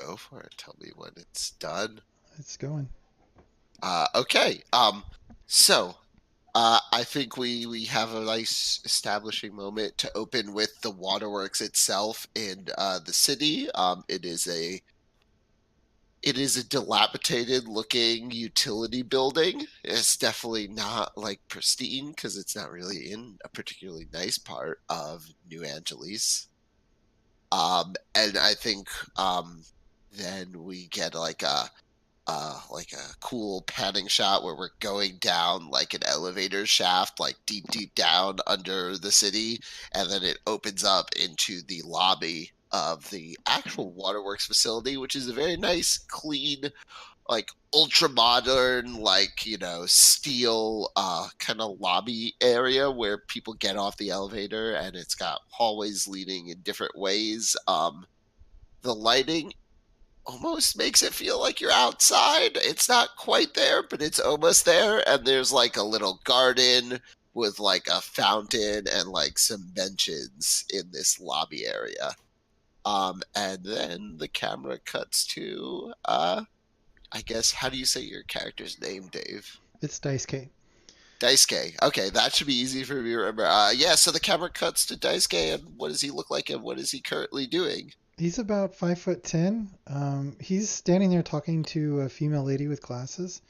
Go for it. Tell me when it's done. It's going. Okay. So I think we have a nice establishing moment to open with the waterworks itself in the city. It is a dilapidated looking utility building. It's definitely not like pristine because it's not really in a particularly nice part of New Angeles. And I think then we get like a cool panning shot where we're going down like an elevator shaft, like deep down under the city, and then it opens up into the lobby of the actual waterworks facility, which is a very nice, clean, like ultra modern, like steel kind of lobby area where people get off the elevator, and it's got hallways leading in different ways. The lighting almost makes it feel like you're outside. It's not quite there, but it's almost there. And there's like a little garden with like a fountain and like some benches in this lobby area. And then the camera cuts to I guess, how do you say your character's name, Dave? It's Dice K. Daisuke. Okay, that should be easy for me to remember. Yeah, so the camera cuts to Daisuke, and what does he look like, and what is he currently doing? He's about 5'10". He's standing there talking to a female lady with glasses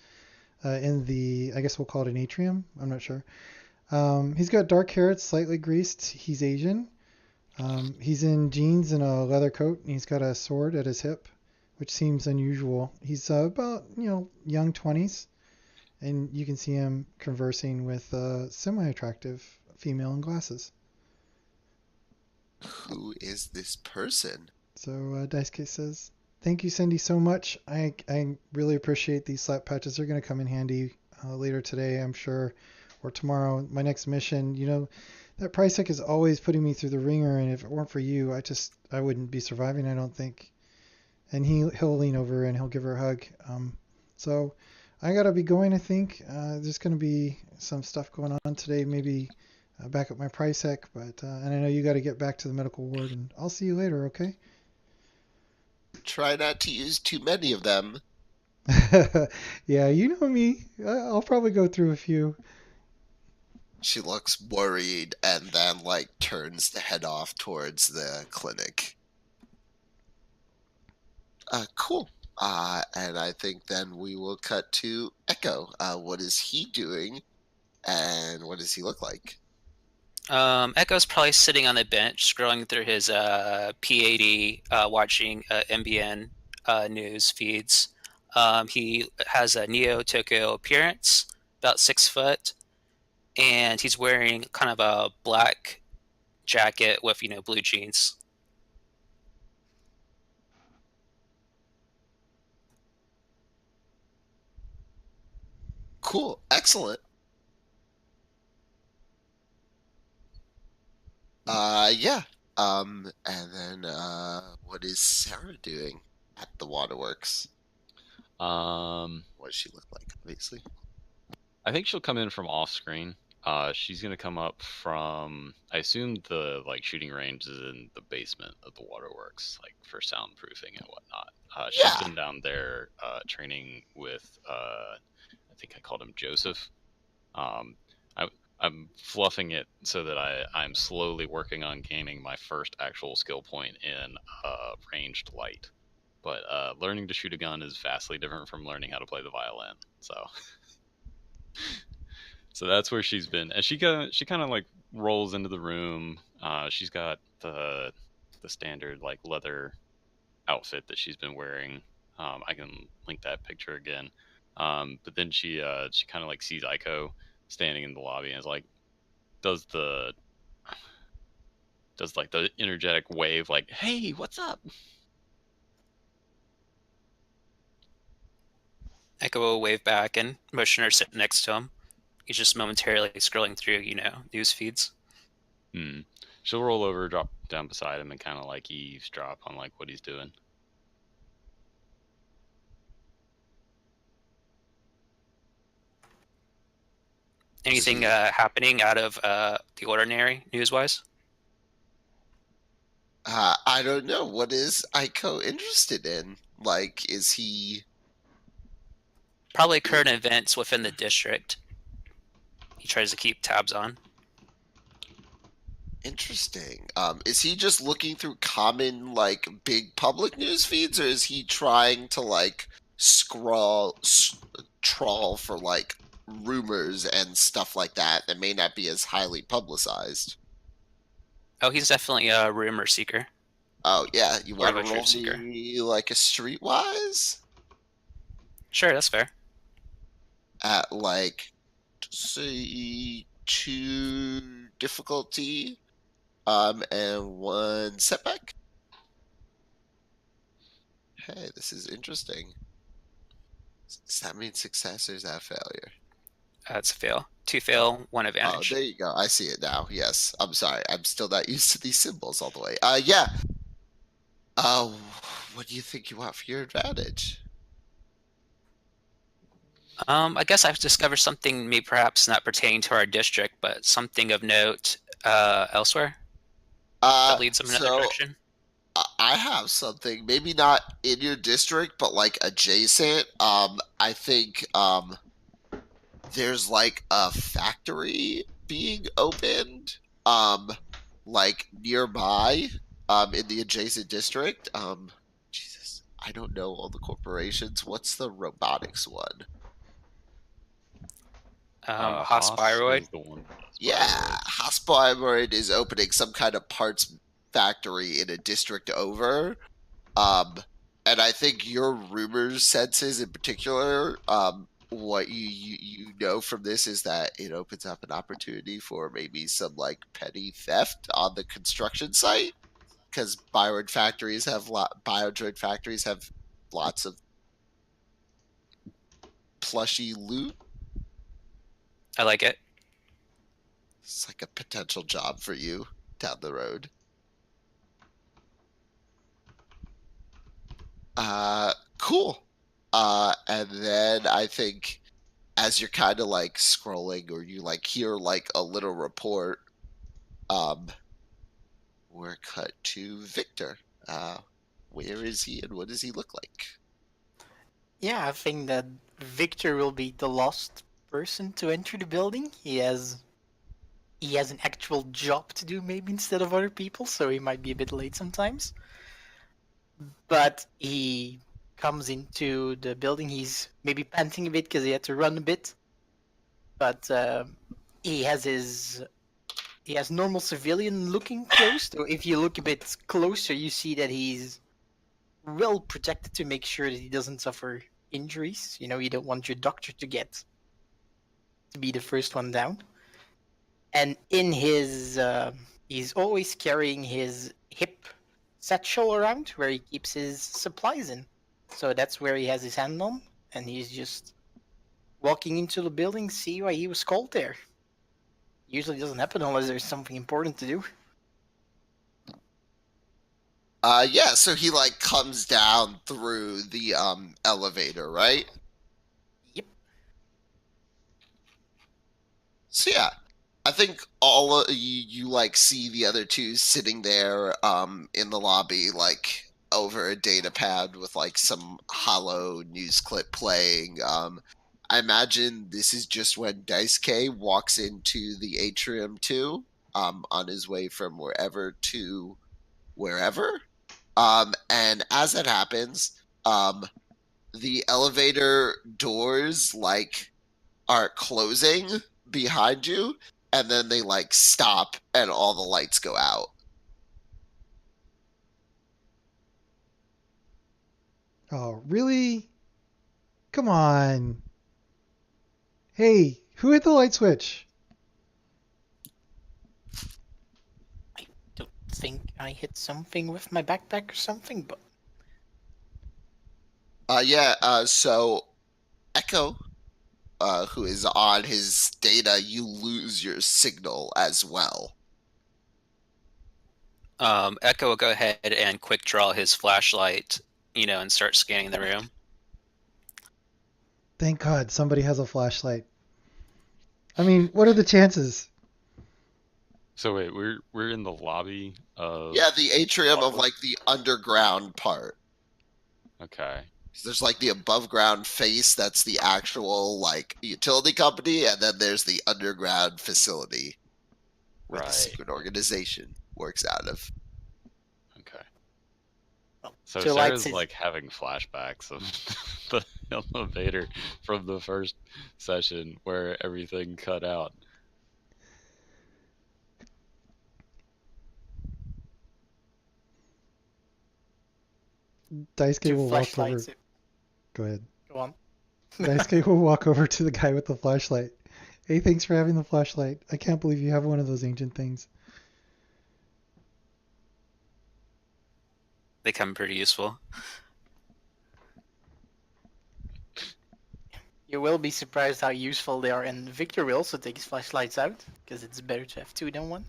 in the, I guess we'll call it an atrium. I'm not sure. He's got dark hair. It's slightly greased. He's Asian. He's in jeans and a leather coat, and he's got a sword at his hip, which seems unusual. He's about, young 20s, and you can see him conversing with a semi-attractive female in glasses. Who is this person? So Daisuke says, "Thank you, Cindy, so much. I really appreciate these slap patches. They're going to come in handy later today, I'm sure, or tomorrow. My next mission, that price tag is always putting me through the ringer, and if it weren't for you, I wouldn't be surviving, I don't think." And he'll lean over and he'll give her a hug. So I gotta be going, I think. There's gonna be some stuff going on today, maybe back up my price tag, but and I know you got to get back to the medical ward, and I'll see you later, okay? Try not to use too many of them. Yeah, you know me. I'll probably go through a few. She looks worried and then like turns to head off towards the clinic. Cool. And I think then we will cut to Echo. What is he doing and what does he look like? Echo's probably sitting on the bench, scrolling through his P80, watching MBN news feeds. He has a Neo Tokyo appearance, about 6 foot, and he's wearing kind of a black jacket with blue jeans. Cool. Excellent. Yeah. And then what is Sarah doing at the waterworks? What does she look like, obviously? I think she'll come in from off screen. She's gonna come up from. I assume the shooting range is in the basement of the waterworks, like for soundproofing and whatnot. She's Yeah. been down there training with. I think I called him Joseph. Um, I, I'm fluffing it so that I'm slowly working on gaining my first actual skill point in ranged light. But learning to shoot a gun is vastly different from learning how to play the violin. So that's where she's been, and she kind of like rolls into the room. She's got the standard like leather outfit that she's been wearing. I can link that picture again. But then she kind of like sees Aiko standing in the lobby and is like does the does like the energetic wave like, "Hey, what's up?" Echo will wave back and motion her sit next to him. He's just momentarily scrolling through, news feeds. Hmm. She'll roll over, drop down beside him, and kind of like eavesdrop on like what he's doing. Anything happening out of the ordinary news-wise? I don't know. What is Aiko interested in? Like, is he Probably current events within the district. He tries to keep tabs on. interesting? Is he just looking through common like big public news feeds, or is he trying to like trawl for like rumors and stuff like that that may not be as highly publicized? Oh, he's definitely a rumor seeker. Oh yeah, you More want of to a roll truth seeker. me like a streetwise Sure, that's fair. at like say 2 difficulty, and 1 setback. Hey, this is interesting. Does that mean success or is that failure? That's a fail. 2 Oh, fail, 1 oh, advantage. there you go. I see it now. Yes. I'm sorry. I'm still not used to these symbols all the way. Yeah. Uh, what do you think you want for your advantage? I guess I've discovered something maybe perhaps not pertaining to our district, but something of note elsewhere that leads them in another So direction. I have something, maybe not in your district, but like adjacent. I think there's like a factory being opened, like nearby, in the adjacent district. Jesus, I don't know all the corporations. What's the robotics one? Haas Hospiroid. is the one. Yeah, Haspelheim is opening some kind of parts factory in a district over. Um, and I think your rumors senses in particular, what you know from this is that it opens up an opportunity for maybe some like petty theft on the construction site because biodroid factories have lots of plushy loot. I like it. It's like a potential job for you down the road. Cool. And then I think as you're kind of like scrolling or you like hear like a little report, um, we're cut to Victor. Where is he and what does he look like? Yeah, I think that Victor will be the last person to enter the building. He has an actual job to do maybe instead of other people, so he might be a bit late sometimes. But he comes into the building. He's maybe panting a bit because he had to run a bit. But he has normal civilian looking clothes. So if you look a bit closer, you see that he's well protected to make sure that he doesn't suffer injuries. You know, you don't want your doctor to be the first one down. And in his, he's always carrying his hip satchel around where he keeps his supplies in. So that's where he has his hand on, and he's just walking into the building, see why he was called there. Usually doesn't happen unless there's something important to do. Yeah, so he like comes down through the elevator, right? Yep. So yeah, I think all of you like see the other two sitting there in the lobby like over a data pad with like some hollow news clip playing. I imagine this is just when Dice K walks into the atrium too, on his way from wherever to wherever. And as that happens, the elevator doors like are closing behind you, and then they like stop and all the lights go out. Oh, really? Come on. Hey, who hit the light switch? I don't think I hit something with my backpack or something, but So Echo, who is on his data, you lose your signal as well. Echo will go ahead and quick draw his flashlight, and start scanning the room. Thank God somebody has a flashlight. I mean, what are the chances? So wait, we're in the lobby of Yeah, the atrium of like the underground part. Okay. So there's like the above ground face, that's the actual like utility company, and then there's the underground facility where the Right. secret organization works out of. Okay. Well, So two lights Sarah's is like having flashbacks of the elevator from the first session where everything cut out. Daisuke two will walk over. flashlights. Go ahead. Go on. Daisuke will walk over to the guy with the flashlight. Hey, thanks for having the flashlight. I can't believe you have one of those ancient things. They come pretty useful. You will be surprised how useful they are, and Victor will also take his flashlights out, because it's better to have two than one.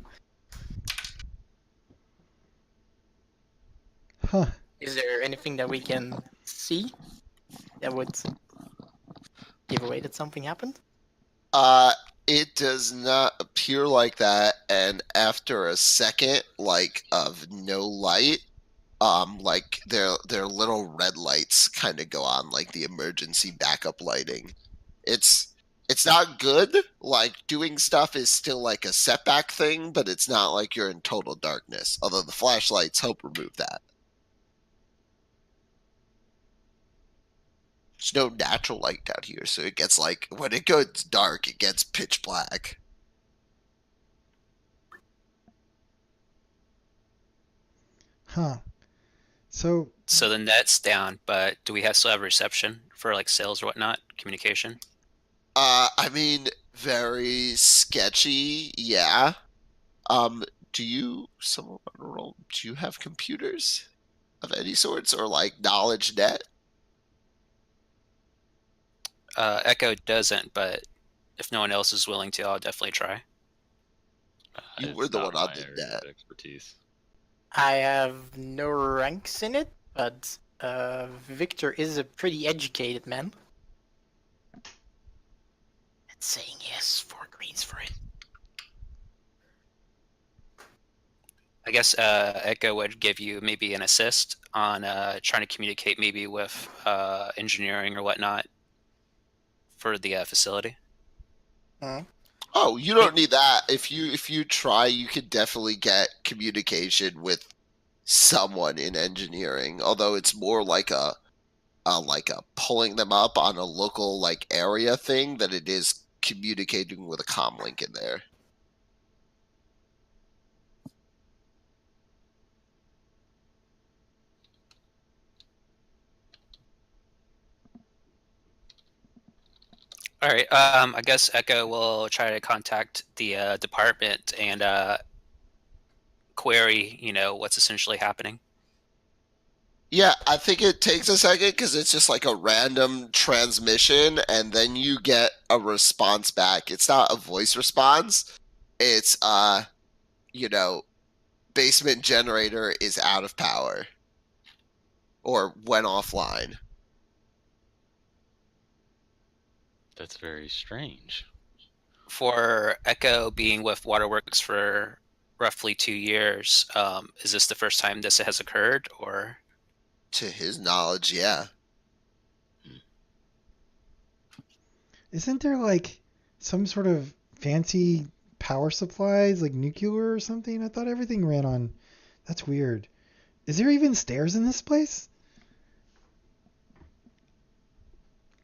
Huh. Is there anything that we can see that would give away that something happened? It does not appear like that, and after a second, like of no light, like their little red lights kind of go on, like the emergency backup lighting. It's not good. Like doing stuff is still like a setback thing, but it's not like you're in total darkness. Although the flashlights help remove that. There's no natural light down here, so it gets like when it goes dark, it gets pitch black. Huh. So, So the net's down, but do we still have reception for like sales or whatnot, communication? I mean, very sketchy, yeah. Do you someone on a roll? Do you have computers of any sorts or like knowledge net? Echo doesn't, but if no one else is willing to, I'll definitely try. You were It's the not one on my the area net. of expertise. I have no ranks in it, but Victor is a pretty educated man. It's saying yes, 4 greens for it. I guess Echo would give you maybe an assist on trying to communicate maybe with engineering or whatnot for the facility. Oh, you don't need that. If you try, you could definitely get communication with someone in engineering. Although it's more like a pulling them up on a local like area thing than it is communicating with a comm link in there. All right. I guess Echo will try to contact the department and query, what's essentially happening. Yeah, I think it takes a second because it's just like a random transmission, and then you get a response back. It's not a voice response. It's you know, basement generator is out of power or went offline. That's very strange. For Echo being with Waterworks for roughly 2 years, is this the first time this has occurred, or? To his knowledge, yeah. isn't there like some sort of fancy power supplies, like nuclear or something? I thought everything ran on. That's weird. Is there even stairs in this place?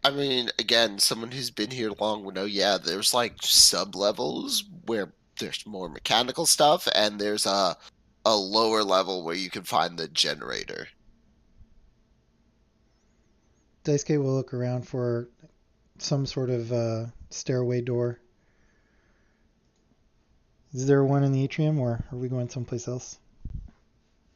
I mean, again, someone who's been here long would know, yeah, there's like sub levels where there's more mechanical stuff, and there's a lower level where you can find the generator. Daisuke will look around for some sort of stairway door. Is there one in the atrium, or are we going someplace else?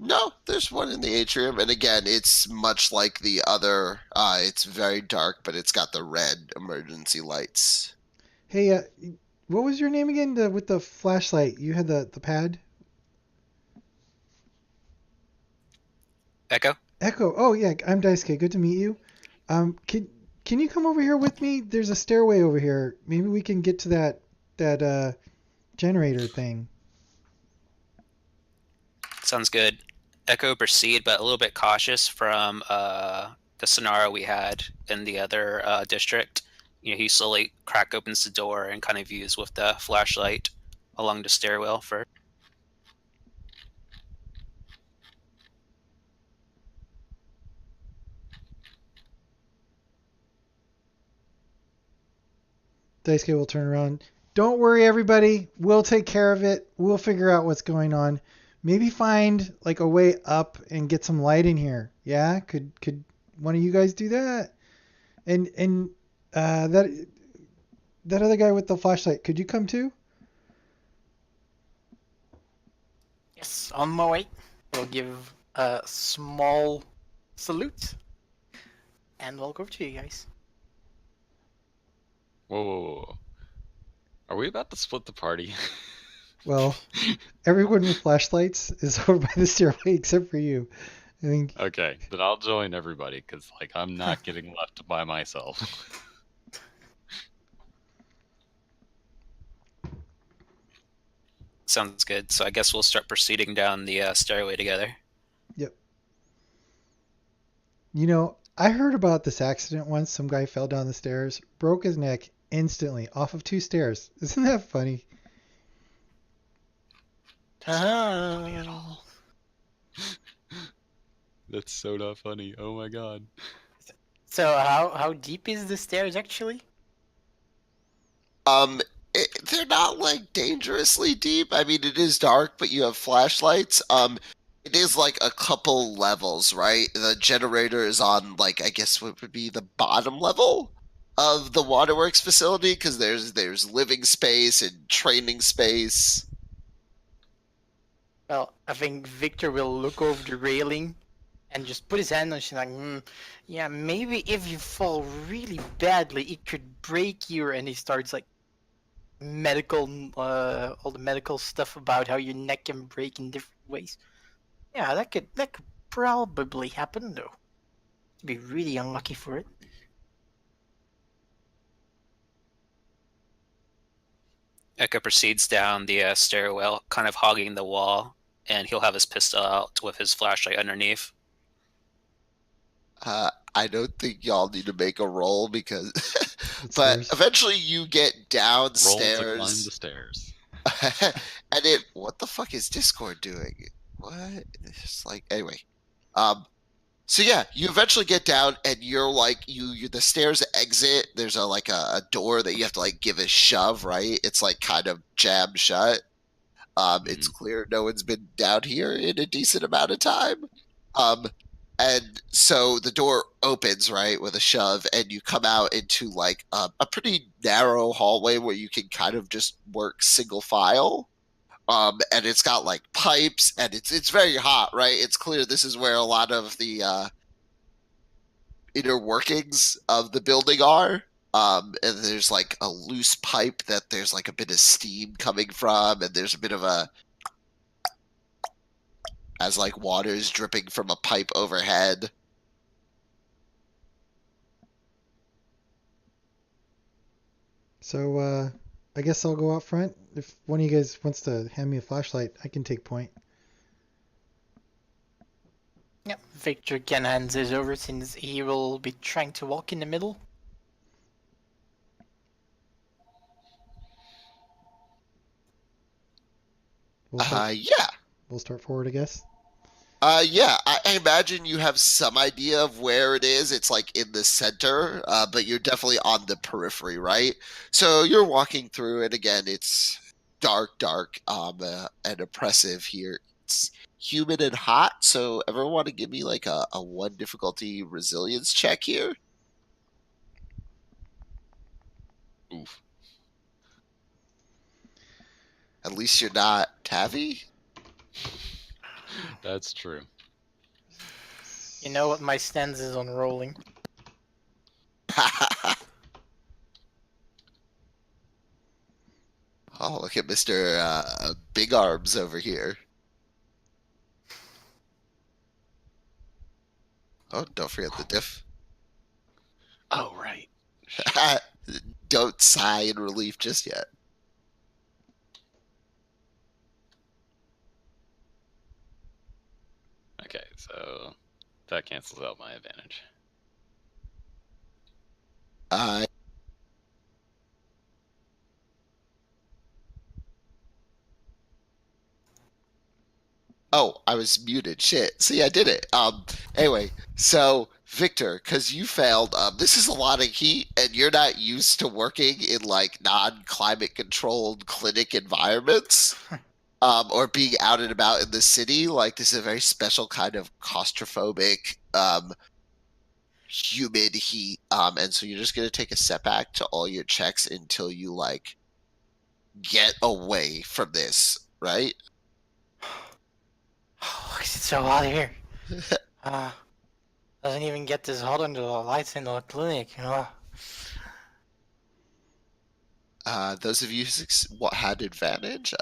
No, there's one in the atrium, and again, it's much like the other. It's very dark, but it's got the red emergency lights. Hey, what was your name again? With the flashlight, you had the pad. Echo? Echo. Oh yeah, I'm Daisuke. Good to meet you. Can you come over here with me? There's a stairway over here. Maybe we can get to that generator thing. Sounds good. Echo proceed, but a little bit cautious from the scenario we had in the other district. He slowly crack opens the door and kind of views with the flashlight along the stairwell first. Daisuke will turn around. Don't worry, everybody. We'll take care of it. We'll figure out what's going on. Maybe find like a way up and get some light in here. Yeah, could one of you guys do that? And that other guy with the flashlight, could you come too? Yes, on my way. We'll give a small salute, and we'll go to you guys. Whoa. Are we about to split the party? Well, everyone with flashlights is over by the stairway except for you. I think. Okay, then I'll join everybody, because I'm not getting left by myself. Sounds good. So I guess we'll start proceeding down the stairway together. Yep. I heard about this accident once. Some guy fell down the stairs, broke his neck instantly off of 2 stairs. Isn't that funny? Funny at all. That's so not funny. Oh my god. So how deep is the stairs actually? They're not like dangerously deep. I mean, it is dark, but you have flashlights. It is like a couple levels, right? The generator is on like I guess what would be the bottom level of the Waterworks facility because there's living space and training space. Well, I think Victor will look over the railing and just put his hand on it. She's like, yeah, maybe if you fall really badly, it could break you. And he starts like all the medical stuff about how your neck can break in different ways. Yeah, that could probably happen though. You'd be really unlucky for it. Echo proceeds down the stairwell, kind of hogging the wall, and he'll have his pistol out with his flashlight underneath. I don't think y'all need to make a roll because, but stairs. eventually you get Roll to downstairs. climb the stairs. And what the fuck is Discord doing? What? It's like anyway. So yeah, you eventually get down and you're like you the stairs exit. There's a door that you have to like give a shove, right? It's like kind of jammed shut. It's clear no one's been down here in a decent amount of time. And so the door opens, right, with a shove, and you come out into like a pretty narrow hallway where you can kind of just work single file. And it's got like pipes, and it's very hot, right? It's clear this is where a lot of the inner workings of the building are. And there's like a loose pipe that there's like a bit of steam coming from, and there's a bit of as like water is dripping from a pipe overhead. So I guess I'll go out front. If one of you guys wants to hand me a flashlight, I can take point. Yep, Victor can hand this over since he will be trying to walk in the middle. Yeah. We'll start forward, I guess. Yeah, I imagine you have some idea of where it is. It's like in the center, but you're definitely on the periphery, right? So you're walking through, and again, it's dark, and oppressive here. It's humid and hot, so everyone want to give me like a 1 difficulty resilience check here? Oof. At least you're not Tavi? That's true. You know what my stance is on rolling. Oh, look at Mr. Big Arms over here. Oh, don't forget the diff. Oh, right. Don't sigh in relief just yet. Okay, so that cancels out my advantage. Uh, oh, I was muted. Shit. See, I did it. Anyway, so Victor, because you failed, this is a lot of heat, and you're not used to working in like non-climate controlled clinic environments, or being out and about in the city. Like this is a very special kind of claustrophobic, humid heat. And so you're just gonna take a setback to all your checks until you like get away from this, right? Oh, is it so hot here? Doesn't even get this hot under the lights in the clinic. Those of you what had advantage,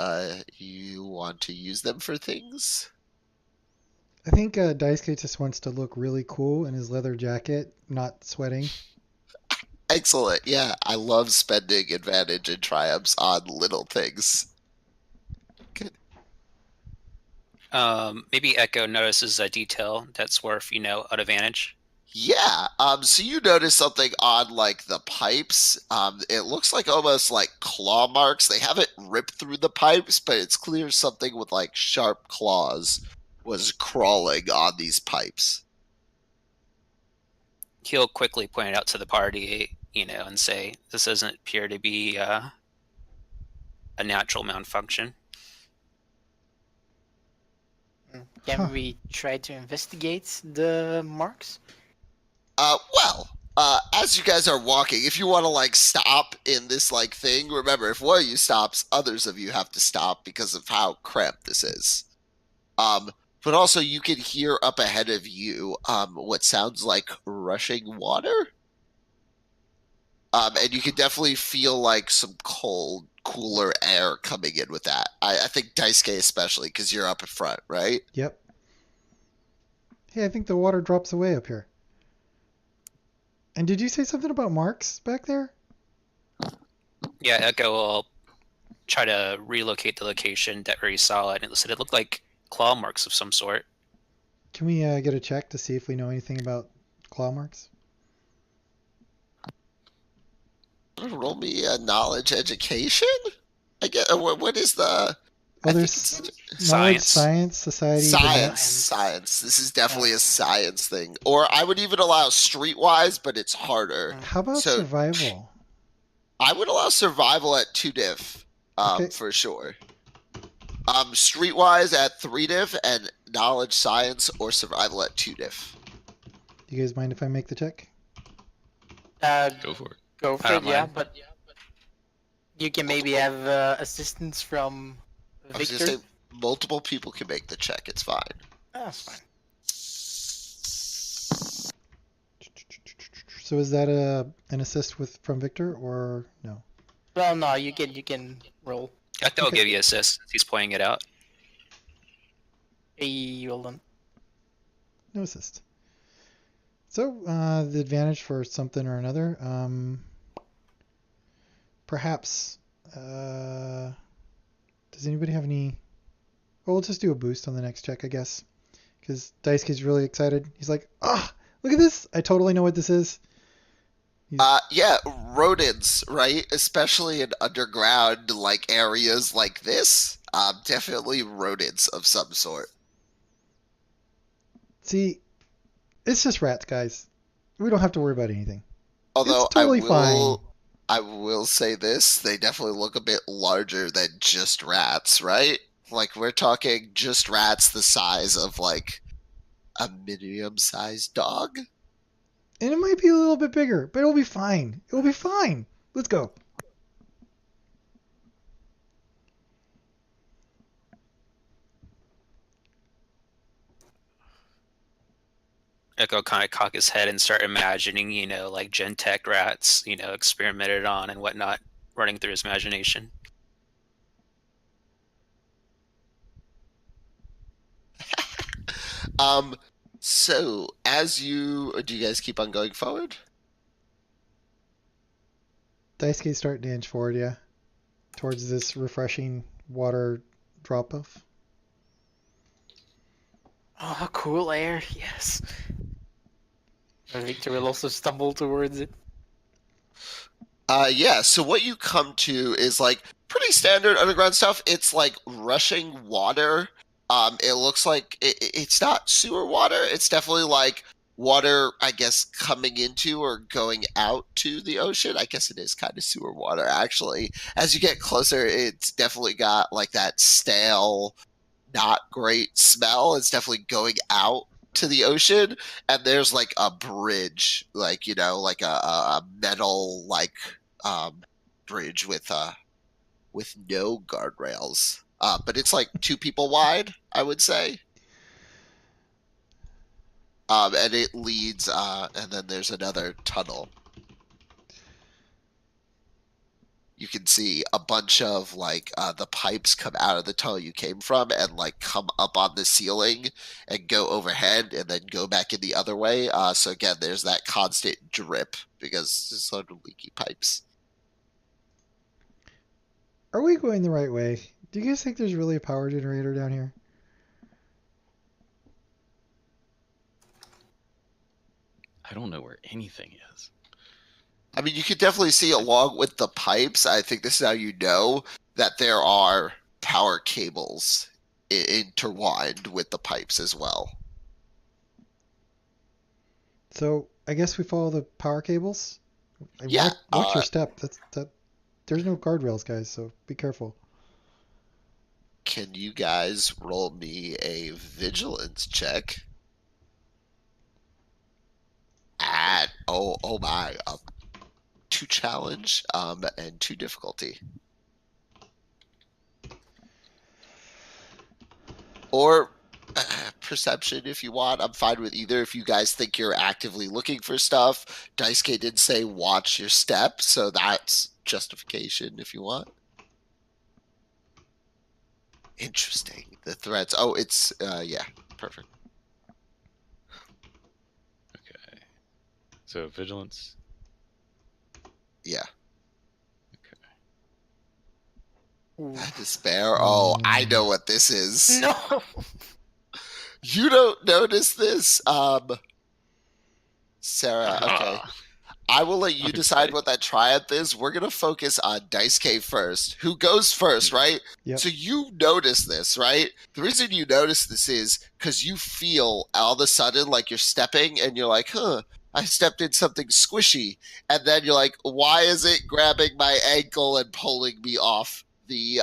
you want to use them for things? I think Daisuke just wants to look really cool in his leather jacket, not sweating. Excellent. Yeah, I love spending advantage and triumphs on little things. Good. Maybe Echo notices a detail that's worth, an advantage. Yeah. So you notice something on like the pipes. It looks like almost like claw marks. They haven't ripped through the pipes, but it's clear something with like sharp claws was crawling on these pipes. He'll quickly point it out to the party, and say, this doesn't appear to be a natural malfunction. Can we try to investigate the marks? Well, as you guys are walking, if you want to like stop in this like thing, remember if one of you stops, others of you have to stop because of how cramped this is. But also you can hear up ahead of you what sounds like rushing water. And you can definitely feel like some cold, cooler air coming in with that. I think Daisuke especially because you're up in front, right? Yep. Hey, I think the water drops away up here. And did you say something about marks back there? Yeah, Echo will try to relocate the location that where he saw it, and it looked like claw marks of some sort. Can we get a check to see if we know anything about claw marks? Roll me a knowledge education. I get what is the? Well, I there's think it's knowledge, Science. science, society, science. This is definitely a science thing. Or I would even allow streetwise, but it's harder. How about So survival? I would allow survival at 2 diff, Okay. for sure. Streetwise at 3 diff, and knowledge, science, or survival at 2 diff. Do you guys mind if I make the check? Go for it. Go for I it, don't yeah, mind. but you can maybe have assistance from I was Victor. gonna say multiple people can make the check. It's fine. That's fine. So is that an assist from Victor or no? Well, no, you can roll. Echo will Okay. give you assist since he's pointing it out. Hey, hold on. No assist. So the advantage for something or another. Perhaps. Does anybody have any? Well, we'll just do a boost on the next check, I guess. Because Daisuke's really excited. He's like, look at this! I totally know what this is. Yeah, rodents, right? Especially in underground like areas like this. Definitely rodents of some sort. See, it's just rats, guys. We don't have to worry about anything. Although It's totally fine. I will say this, they definitely look a bit larger than just rats, right? Like we're talking just rats the size of like a medium-sized dog. And it might be a little bit bigger, but it'll be fine. It'll be fine. Let's go. Echo kind of cock his head and start imagining, like Gentech rats, experimented on and whatnot, running through his imagination. So as do you guys keep on going forward? Daisuke start to inch forward, yeah. Towards this refreshing water drop off. Oh, cool air, yes. Victor will also stumble towards it. Yeah, so what you come to is like pretty standard underground stuff. It's like rushing water. It looks like it's not sewer water. It's definitely like water, I guess, coming into or going out to the ocean. I guess it is kind of sewer water, actually. As you get closer, it's definitely got like that stale, not great smell. It's definitely going out to the ocean, and there's like a bridge, like like a metal like um bridge with no guardrails. But it's like 2 people wide, I would say. And it leads and then there's another tunnel. You can see a bunch of like the pipes come out of the tunnel you came from and like come up on the ceiling and go overhead and then go back in the other way. So again, there's that constant drip because there's sort of leaky pipes. Are we going the right way? Do you guys think there's really a power generator down here? I don't know where anything is. I mean, you could definitely see along with the pipes. I think this is how you know that there are power cables intertwined with the pipes as well. So I guess we follow the power cables. Yeah. Watch your step. That. There's no guardrails, guys. So be careful. Can you guys roll me a vigilance check? At oh my, 2 challenge and 2 difficulty. Or perception if you want. I'm fine with either. If you guys think you're actively looking for stuff, Daisuke did say watch your step, so that's justification if you want. Interesting. The threats. Oh, it's yeah, perfect. Okay. So vigilance. Yeah. Ooh. Despair. Oh, I know what this is. No! You don't notice this, Sarah. Okay. Ah, I will let you decide Okay. what that triumph is. We're going to focus on Daisuke first. Who goes first, right? Yep. So you notice this, right? The reason you notice this is because you feel all of a sudden like you're stepping and you're like, huh, I stepped in something squishy. And then you're like, why is it grabbing my ankle and pulling me off the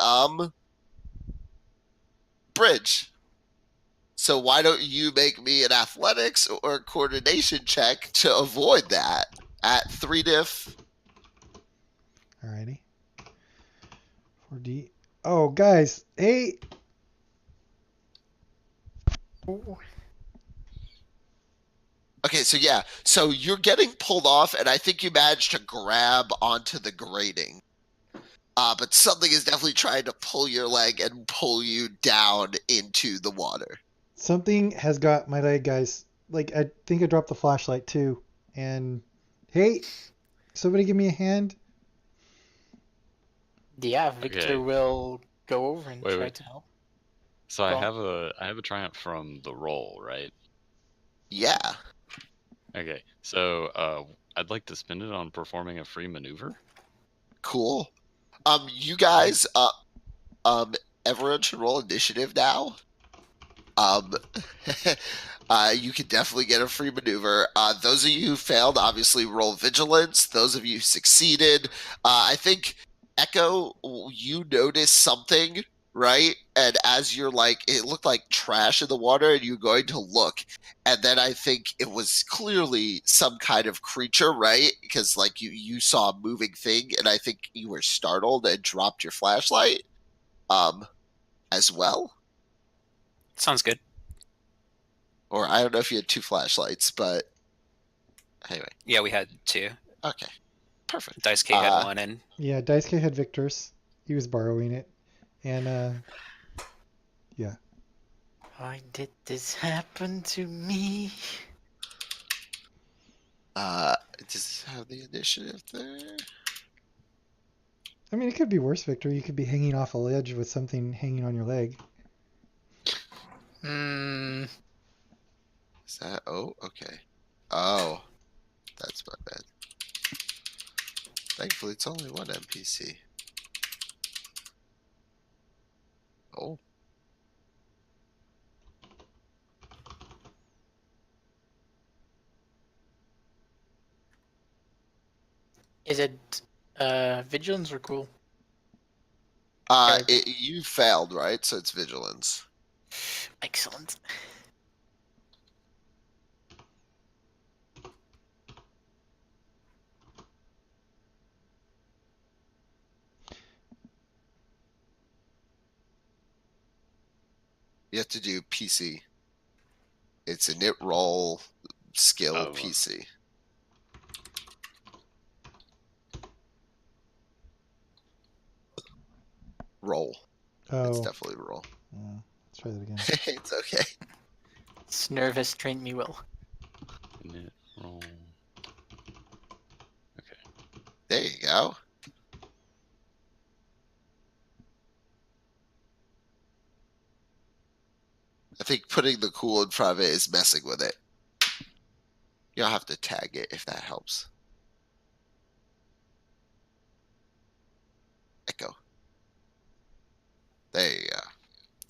bridge? So why don't you make me an athletics or coordination check to avoid that at 3 diff? Alrighty. 4D. Oh, guys. Hey. Ooh. Okay, so yeah, so you're getting pulled off, and I think you managed to grab onto the grating. But something is definitely trying to pull your leg and pull you down into the water. Something has got my leg, guys. Like, I think I dropped the flashlight too. And hey, somebody give me a hand. Yeah, Victor Okay. will go over and try Wait. to help. So I Go on. have a triumph from the roll, right? Yeah, Okay. So I'd like to spend it on performing a free maneuver. cool. You guys, everyone should roll initiative now. You can definitely get a free maneuver. Those of you who failed, obviously roll vigilance. Those of you who succeeded, I think Echo, you noticed something, right? And as you're like, it looked like trash in the water, and you're going to look, and then I think it was clearly some kind of creature, right? Because like you saw a moving thing, and I think you were startled and dropped your flashlight, as well. Sounds good. Or I don't know if you had 2 flashlights, but anyway. Yeah, we had 2. Okay, perfect. Daisuke had 1, and Yeah, Daisuke had Victor's. He was borrowing it. And yeah. Why did this happen to me? Does it have the initiative there? I mean, it could be worse, Victor. You could be hanging off a ledge with something hanging on your leg. Hmm. Is that? Oh, okay. Oh, that's my bad. Thankfully, it's only one NPC. Oh. Is it vigilance or cool? You failed, right? So it's vigilance. Excellent. You have to do PC. It's a knit roll skill Oh. PC. Roll. It's Oh, definitely roll. yeah. Let's try that again. It's okay. Snurv has trained me well. Knit roll. Okay. There you go. I think putting the cool in front of it is messing with it. You'll have to tag it if that helps. Echo. There you go.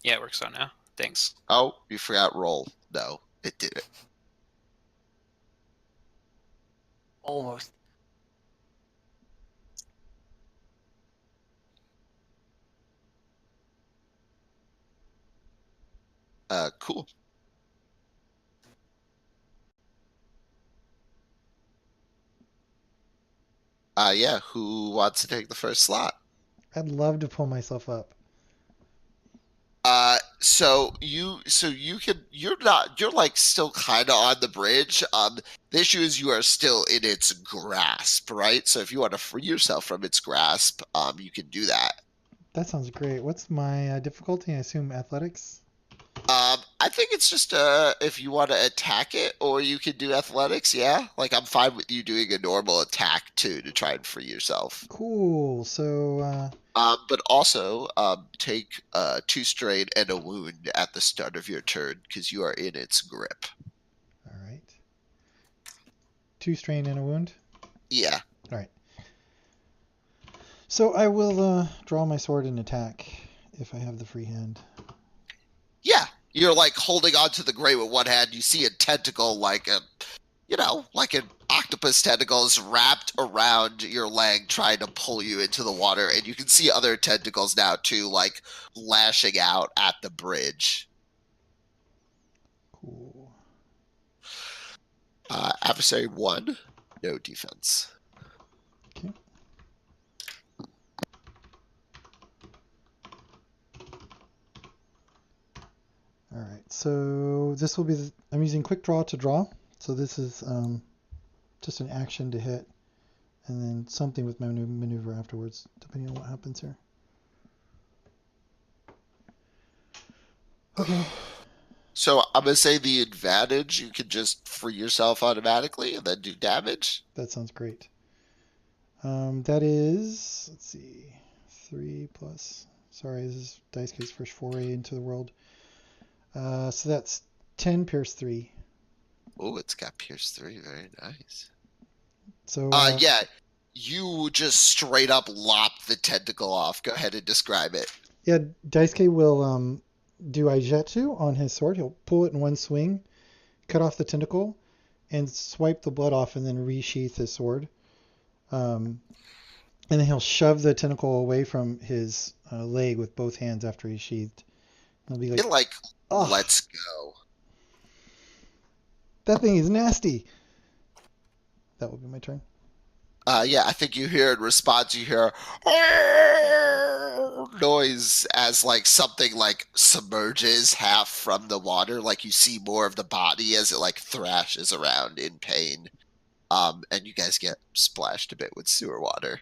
Yeah, it works out now. Thanks. Oh, you forgot roll. No, it did it. Almost. Cool. Yeah, who wants to take the first slot? I'd love to pull myself up. So you can, you're like still kind of on the bridge. The issue is you are still in its grasp, right? So if you want to free yourself from its grasp, you can do that. That sounds great. What's my difficulty? I assume athletics? I think it's just if you want to attack it, or you can do athletics. Yeah, like I'm fine with you doing a normal attack too to try and free yourself. Cool. So, But also take 2 strain and a wound at the start of your turn because you are in its grip. all right. 2 strain and a wound. Yeah. All right. So I will draw my sword and attack if I have the free hand. Yeah. You're like holding onto the gray with one hand. You see a tentacle like like an octopus tentacle is wrapped around your leg trying to pull you into the water. And you can see other tentacles now too, like lashing out at the bridge. Cool. Adversary 1, no defense. Okay. All right. So this will be. I'm using quick draw to draw. So this is just an action to hit, and then something with my maneuver afterwards, depending on what happens here. Okay. So I'm gonna say the advantage, you can just free yourself automatically and then do damage. That sounds great. That is, let's see, 3 plus. Sorry, this is Dice Case's first foray into the world. So that's 10 pierce 3. Oh, it's got Pierce 3. Very nice. So yeah, you just straight up lop the tentacle off. Go ahead and describe it. yeah, Daisuke will do Aijetsu on his sword. He'll pull it in one swing, cut off the tentacle, and swipe the blood off, and then resheath his sword. And then he'll shove the tentacle away from his leg with both hands after he's sheathed. He'll be like, "Oh, let's go." That thing is nasty." That will be my turn. Yeah, I think you hear in response, you hear noise as like something like submerges half from the water. Like you see more of the body as it like thrashes around in pain. And you guys get splashed a bit with sewer water.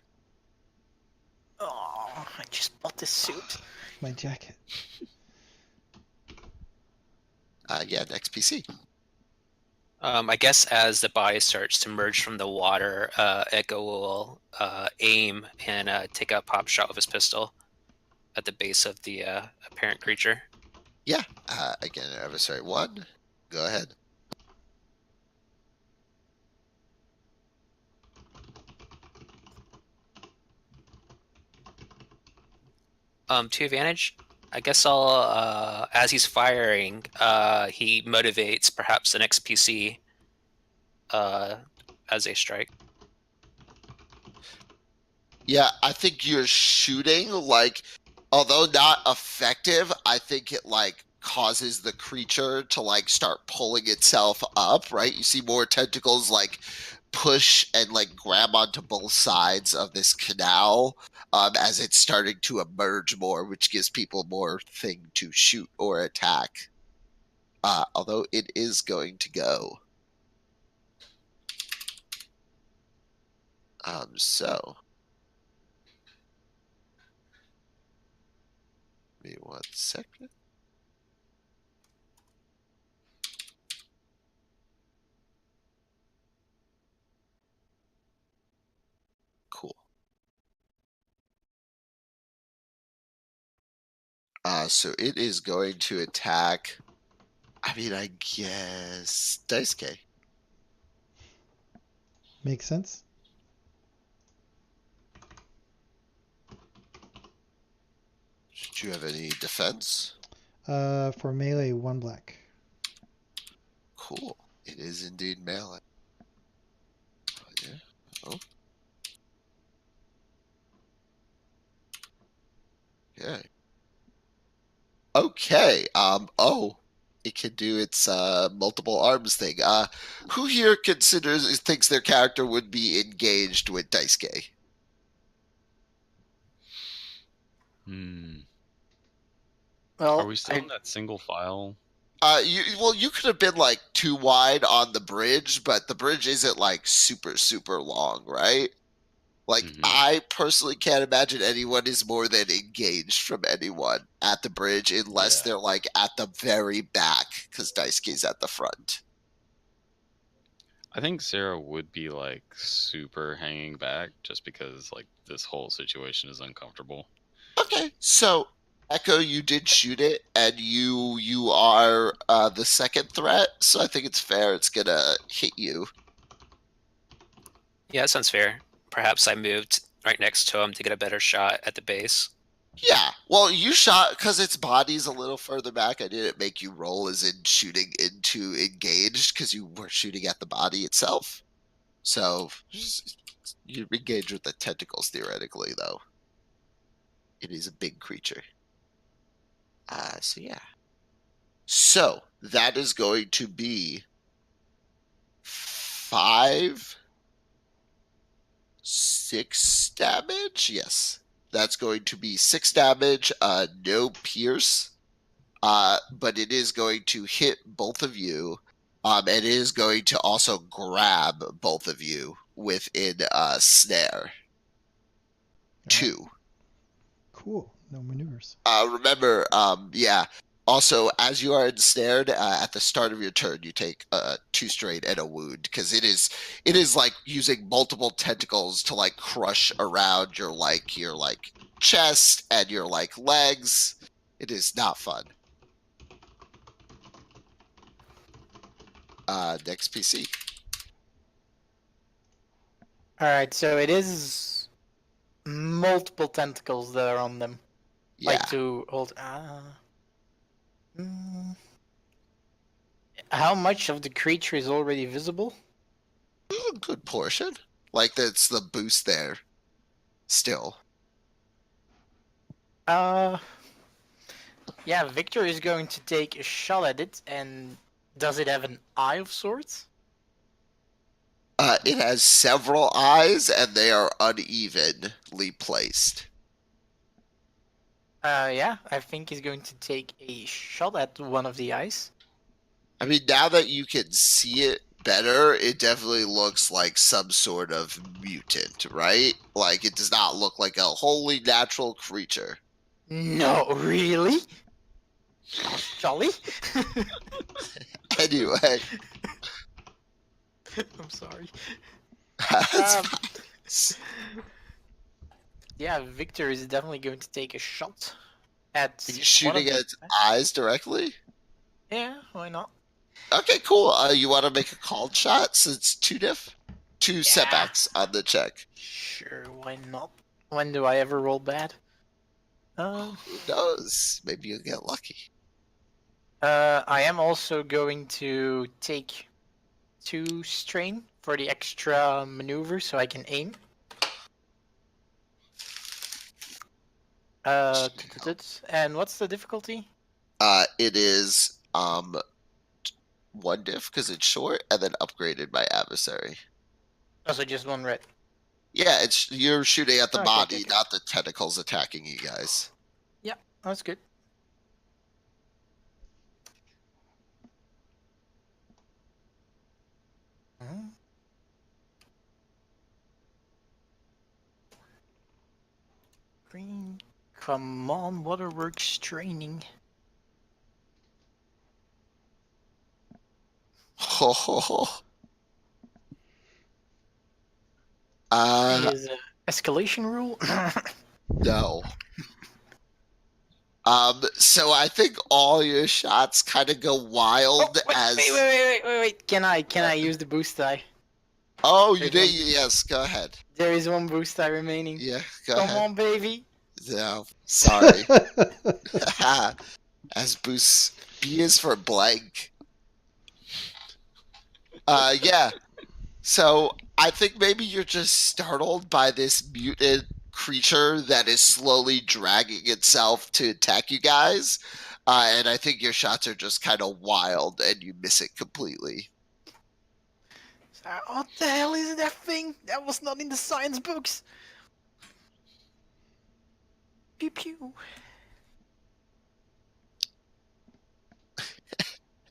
Oh, I just bought this suit. My jacket. Yeah, next PC. I guess as the body starts to merge from the water, Echo will aim and take a pop shot with his pistol at the base of the apparent creature. Yeah. Again, adversary 1. Go ahead. To advantage. I guess I'll as he's firing, he motivates perhaps the next PC as a strike. Yeah, I think you're shooting, like, although not effective, I think it like causes the creature to like start pulling itself up, right? You see more tentacles like push and like grab onto both sides of this canal as it's starting to emerge more, which gives people more thing to shoot or attack. Although it is going to go. So give me 1 second. Cool. So it is going to attack. I mean, I guess Dice K. Makes sense. Do you have any defense? For melee, 1 black. Cool. It is indeed melee. Oh, yeah. Oh. Yeah. Okay. Oh, it can do its multiple arms thing. Who here thinks their character would be engaged with Dice K? Hmm. Well, Are we still in that single file? You could have been like too wide on the bridge, but the bridge isn't like super, super long, right? Like, I personally can't imagine anyone is more than engaged from anyone at the bridge unless Yeah. they're like at the very back because Daisuke's at the front. I think Sarah would be like super hanging back just because like this whole situation is uncomfortable. Okay, so Echo, you did shoot it, and you are the second threat, so I think it's fair. It's gonna hit you. Yeah, that sounds fair. Perhaps I moved right next to him to get a better shot at the base. Yeah, well, you shot because its body's a little further back. I didn't make you roll as in shooting into engaged because you were shooting at the body itself. So you engage with the tentacles theoretically, though. It is a big creature. So yeah. So that is going to be 5, 6 damage. Yes, that's going to be 6 damage. No pierce. But it is going to hit both of you. And it is going to also grab both of you within snare. All 2. right. Cool. No maneuvers. Remember, yeah. Also, as you are ensnared at the start of your turn, you take 2 strain and a wound because it is like using multiple tentacles to like crush around your chest and your like legs. It is not fun. Next PC. all right. So it is multiple tentacles that are on them. Yeah. Like to hold. How much of the creature is already visible? A good portion. Like that's the boost there. Still. Yeah, Victor is going to take a shot at it, and does it have an eye of sorts? It has several eyes and they are unevenly placed. Yeah, I think he's going to take a shot at one of the eyes. I mean, now that you can see it better, it definitely looks like some sort of mutant, right? Like, it does not look like a wholly natural creature. No, really? Jolly? Anyway. I'm sorry. That's Yeah, Victor is definitely going to take a shot at Are you one of shooting the at its eyes directly? Yeah, why not? Okay, cool. You want to make a called shot? So it's 2 diff? 2 setbacks on the check. Sure, why not? When do I ever roll bad? Uh, Who knows? Maybe you'll get lucky. I am also going to take 2 strain for the extra maneuver so I can aim. And what's the difficulty? It is 1 diff because it's short, and then upgraded by adversary. Also, just 1 red. Yeah, you're shooting at the Okay, body, okay. not the tentacles attacking you guys. Yeah, that's good. Green. Come on, Waterworks training. Ho ho ho. Is escalation rule? No. So I think all your shots kind of go wild Wait. Can I use the boost die? Oh, you There's did? Yes, go ahead. There is 1 boost die remaining. Yeah, go Come ahead. on, baby. No, sorry. As boost B is for blank. Yeah. So I think maybe you're just startled by this mutant creature that is slowly dragging itself to attack you guys. And I think your shots are just kind of wild and you miss it completely. What the hell is that thing? That was not in the science books. Pew pew.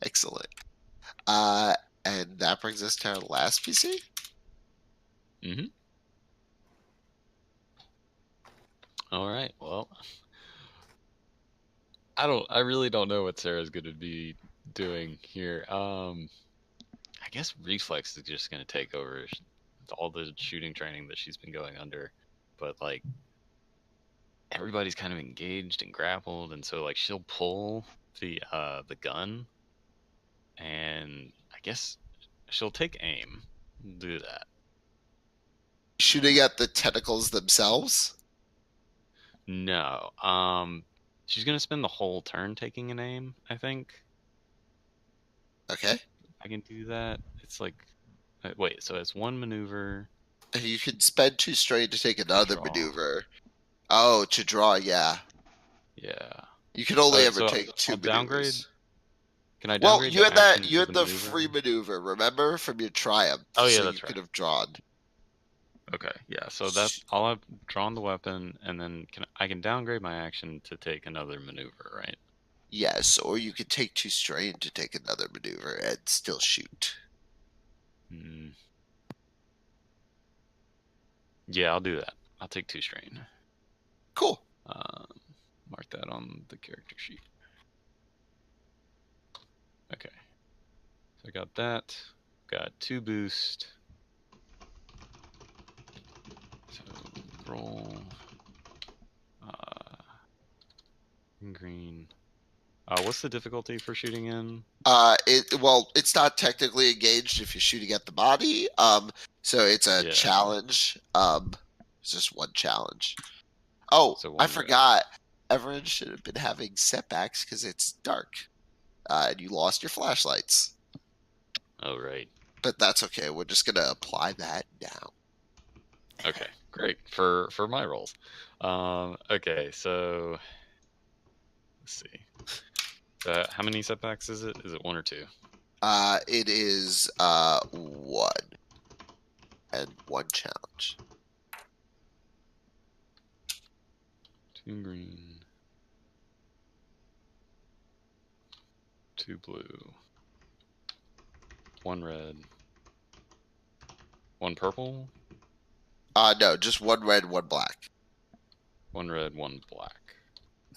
Excellent. And that brings us to our last PC. Mm-hmm. All right. Well, I really don't know what Sarah's going to be doing here. I guess reflex is just going to take over all the shooting training that she's been going under, but like everybody's kind of engaged and grappled, and so like she'll pull the gun, and I guess she'll take aim. Do that. Shooting at the tentacles themselves? No. She's gonna spend the whole turn taking an aim, I think. Okay. I can do that. It's like wait, so it's 1 maneuver. And you can spend 2 straight to take another Draw. maneuver. Oh, to draw, yeah. Yeah. You can only ever So take 2 I'll downgrade. maneuvers. Can I Well, downgrade you the had that. action You to had the the maneuver? free maneuver, remember, from your triumph. Oh yeah, so that's you right. could have drawn. Okay, yeah. So that's I'll have drawn the weapon, and then I can downgrade my action to take another maneuver, right? Yes, or you could take 2 strain to take another maneuver and still shoot. Yeah, I'll do that. I'll take 2 strain. Cool. Mark that on the character sheet. Okay. So I got that. Got 2 boost. So roll. Green. What's the difficulty for shooting in? It's not technically engaged if you're shooting at the body. So it's a challenge. It's just 1 challenge. Oh, So I forgot. Everyone should have been having setbacks because it's dark. And you lost your flashlights. Oh, right. But that's okay. We're just gonna apply that now. Okay, great for my rolls. Okay, so let's see. How many setbacks is it? Is it 1 or 2? It is 1 and 1 challenge. 2 green, 2 blue, 1 red, 1 purple. No, just 1 red, 1 black. 1 red, 1 black.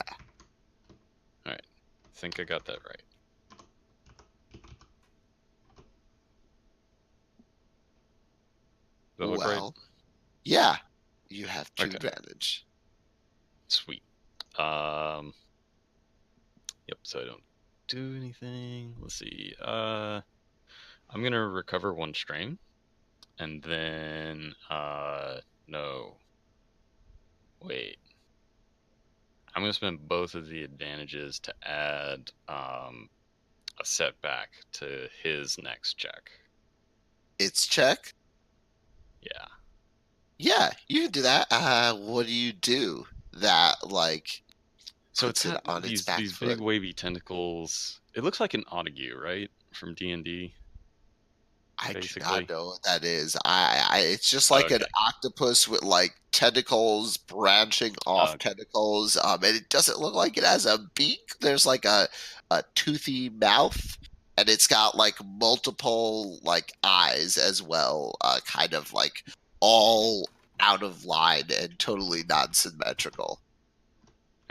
All right, I think I got that right. Does that look right? Yeah, you have 2 advantage. Sweet. Yep. So I don't do anything. Let's see. I'm gonna recover 1 strain, and then no. Wait. I'm going to spend both of the advantages to add a setback to his next check. Its check? Yeah. Yeah, you can do that. What do you do that, like, So it's puts it got on its back these foot? big wavy tentacles. It looks like an otague, right? From D&D, I do not basically. know what that is. It's just like an Okay. octopus with like tentacles branching off Okay. tentacles. And it doesn't look like it has a beak. There's like a toothy mouth, and it's got like multiple like eyes as well. Kind of like all out of line and totally non-symmetrical.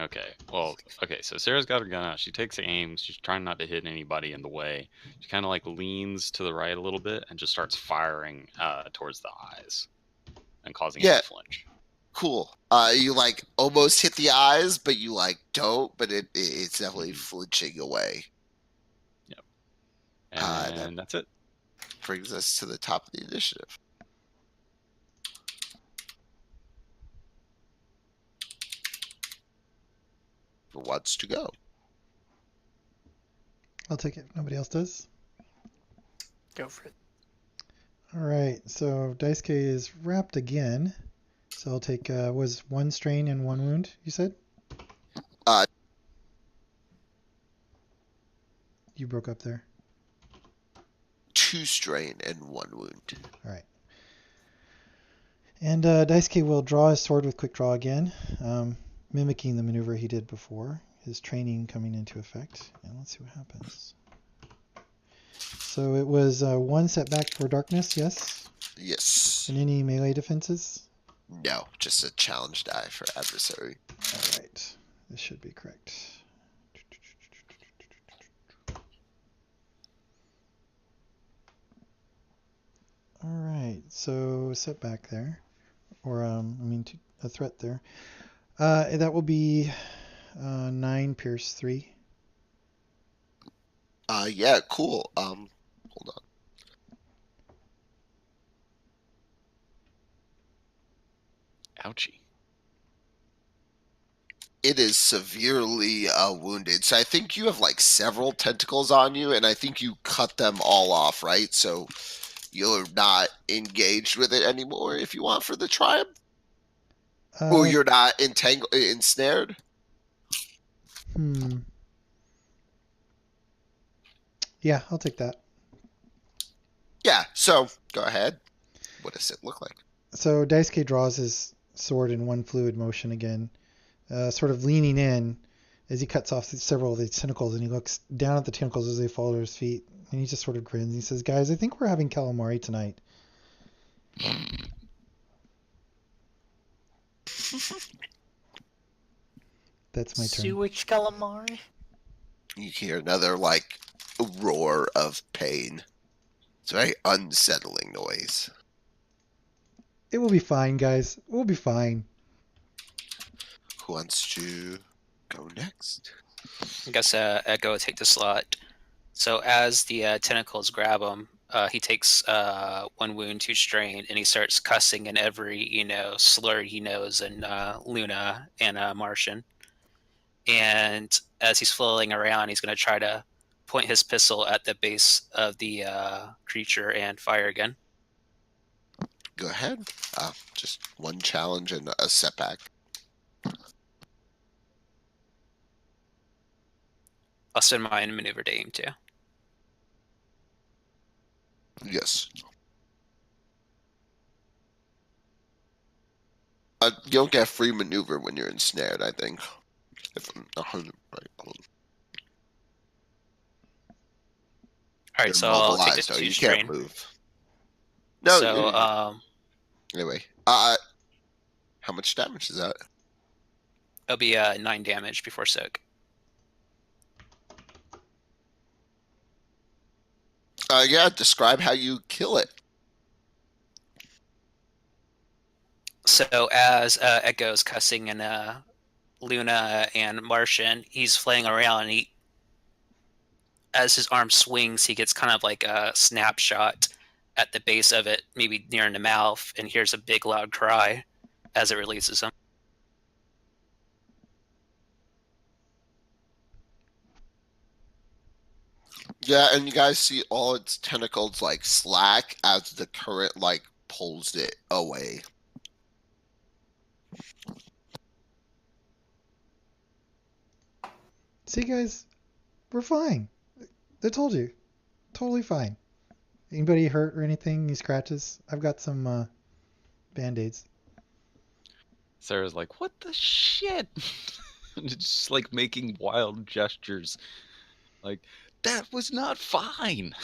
Okay. Well, okay. So Sarah's got her gun out. She takes aim. She's trying not to hit anybody in the way. She kind of like leans to the right a little bit and just starts firing towards the eyes and causing it Yeah, to flinch. cool. You like almost hit the eyes, but you like don't. But it's definitely Mhm. flinching away. Yep. That And that's it. brings us to the top of the initiative. Who wants to go? I'll take it. Nobody else does. Go for it. All right. So Daisuke is wrapped again. So I'll take was one strain and one wound. You said. Uh, You broke up there. 2 strain and 1 wound. All right. And Daisuke will draw his sword with quick draw again, mimicking the maneuver he did before. His training coming into effect. And let's see what happens. So it was 1 setback for darkness, yes? Yes. And any melee defenses? No, just a challenge die for adversary. All right. This should be correct. All right. So setback there. Or, a threat there. That will be 9 pierce 3. Yeah, cool. Hold on. Ouchie. It is severely wounded. So I think you have like several tentacles on you, and I think you cut them all off, right? So you're not engaged with it anymore if you want for the triumph? Or you're not ensnared? Yeah, I'll take that. Yeah, so go ahead. What does it look like? So Daisuke draws his sword in one fluid motion again, sort of leaning in as he cuts off several of the tentacles, and he looks down at the tentacles as they fall to his feet, and he just sort of grins. He says, "Guys, I think we're having calamari tonight." That's my turn. Sewage calamari. You hear another like roar of pain. It's a very unsettling noise. It will be fine, guys. We'll be fine. Who wants to go next? I guess Echo will take the slot. So as the tentacles grab him, he takes 1 wound, 2 strain, and he starts cussing in every slur he knows in Luna and Martian. And as he's flailing around, he's going to try to point his pistol at the base of the creature and fire again. Go ahead. Just 1 challenge and a setback. I'll spend mine maneuver to aim too. Yes. You don't get free maneuver when you're ensnared, I think. If I'm 100 right. All right, You're so I'll take the mobilized, though. 2 You strain. can't move. No. So Anyway, how much damage is that? it'll be 9 damage before soak. Yeah, describe how you kill it. So as Echo's cussing and Luna and Martian, he's flaying around, and as his arm swings, he gets kind of like a snapshot at the base of it, maybe near in the mouth, and hears a big loud cry as it releases him. Yeah, and you guys see all its tentacles like slack as the current like pulls it away. See, guys, we're fine. I told you, totally fine. Anybody hurt or anything? Any scratches? I've got some band-aids. Sarah's like, "What the shit?" And it's just like making wild gestures. Like, that was not fine.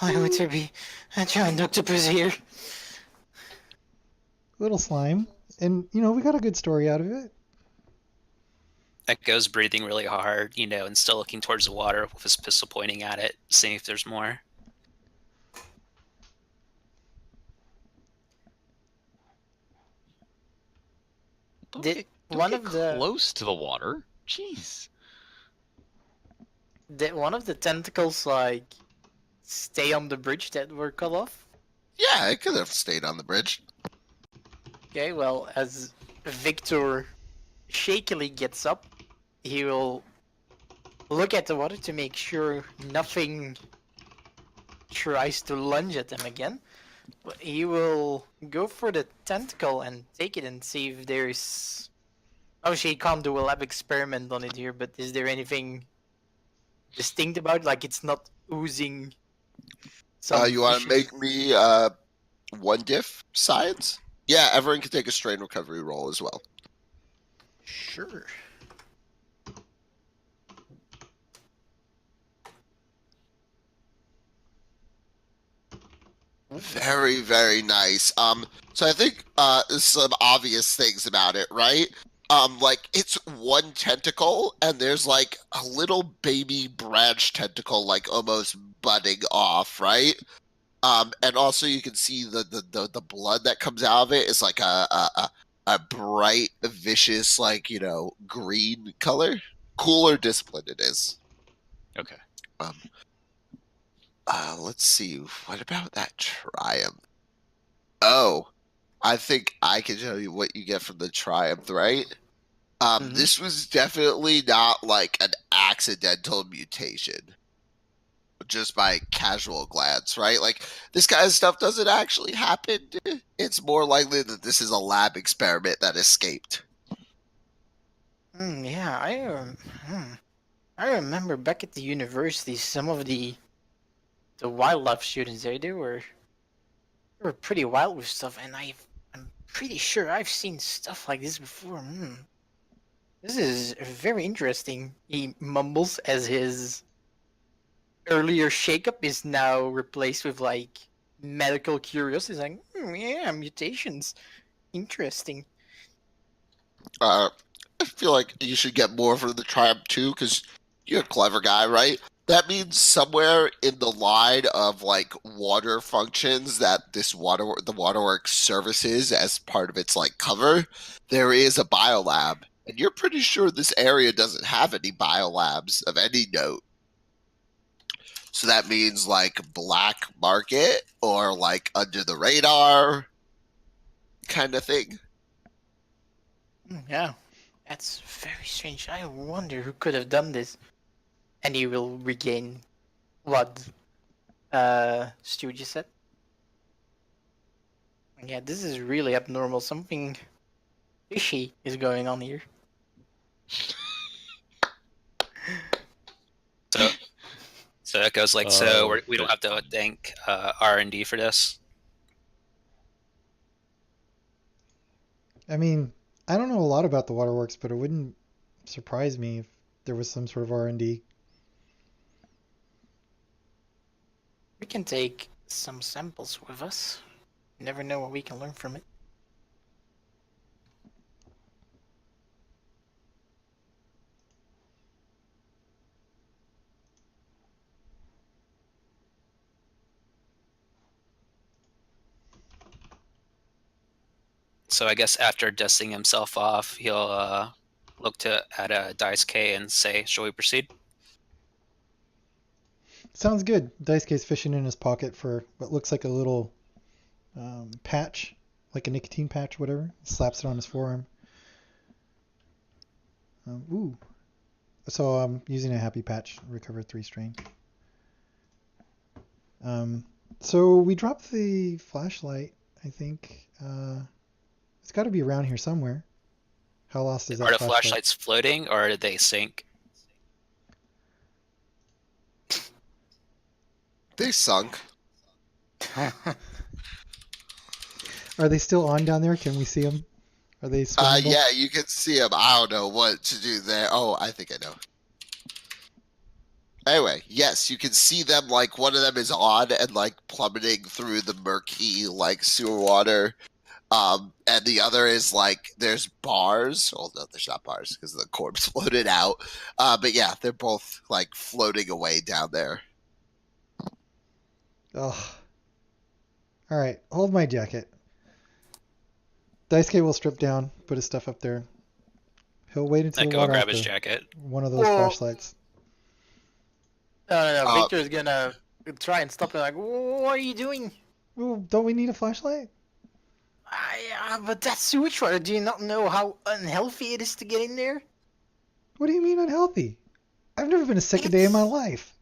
Why would there be a giant octopus here? Little slime, and we got a good story out of it. Echo's breathing really hard, and still looking towards the water with his pistol pointing at it, seeing if there's more. Don't Did get, don't one get of the close to the water. Jeez. did one of the tentacles like stay on the bridge that were cut off? Yeah, it could have stayed on the bridge. Okay, well, as Victor shakily gets up, he will look at the water to make sure nothing tries to lunge at him again. But he will go for the tentacle and take it and see if there's. Obviously, he can't do a lab experiment on it here, but is there anything distinct about it? Like it's not oozing some You want to vicious. make me one diff science? Yeah, everyone can take a strain recovery roll as well. Sure. Very, very nice. So I think some obvious things about it, right? Like it's one tentacle, and there's like a little baby branch tentacle, like almost budding off, right? And also you can see the blood that comes out of it is like a bright, vicious, like green color. Cooler discipline it is. Okay. Um, let's see. What about that triumph? Oh, I think I can tell you what you get from the triumph, right? Mhm. This was definitely not like an accidental mutation, just by casual glance, right? Like this kind of stuff doesn't actually happen. It's more likely that this is a lab experiment that escaped. Yeah, I remember back at the university, some of the wildlife students there, they were pretty wild with stuff, and I'm pretty sure I've seen stuff like this before. This is very interesting. He mumbles as his earlier shakeup is now replaced with like medical curiosity. He's like, yeah, mutations, interesting. Uh, I feel like you should get more from the triumph too, because you're a clever guy, right? That means somewhere in the line of like water functions that the Waterworks services as part of its like cover, there is a biolab. And you're pretty sure this area doesn't have any biolabs of any note. So that means like black market or like under the radar kind of thing. Yeah, that's very strange. I wonder who could have done this. And he will regain what Stu just said. Yeah, this is really abnormal. Something fishy is going on here. So Echo's like, we don't have to thank R&D for this. I mean, I don't know a lot about the Waterworks, but it wouldn't surprise me if there was some sort of R&D. We can take some samples with us. You never know what we can learn from it. So I guess after dusting himself off, he'll look at a Dice K and say, "Shall we proceed?" Sounds good. Dice case fishing in his pocket for what looks like a little patch, like a nicotine patch, whatever. Slaps it on his forearm. Ooh, So I'm using a happy patch, recover 3 strain. So we dropped the flashlight, I think. It's got to be around here somewhere. How lost is Are that the flashlight? flashlights floating or did they sink? They sunk. Are they still on down there? Can we see them? Are they swimmable? Yeah, you can see them. I don't know what to do there. Oh, I think I know. Anyway, yes, you can see them. Like one of them is on and like plummeting through the murky like sewer water. And the other is like there's bars. Oh no, there's not bars because the corpse floated out. But yeah, they're both like floating away down there. Oh. All right, hold my jacket. Daisuke will strip down, put his stuff up there. He'll wait until the Echo will water grab off his jacket. one of those Whoa. flashlights. No. Victor's gonna try and stop him. Like, what are you doing? Well, don't we need a flashlight? But that's sewage water. Do you not know how unhealthy it is to get in there? What do you mean unhealthy? I've never been sick a day in my life.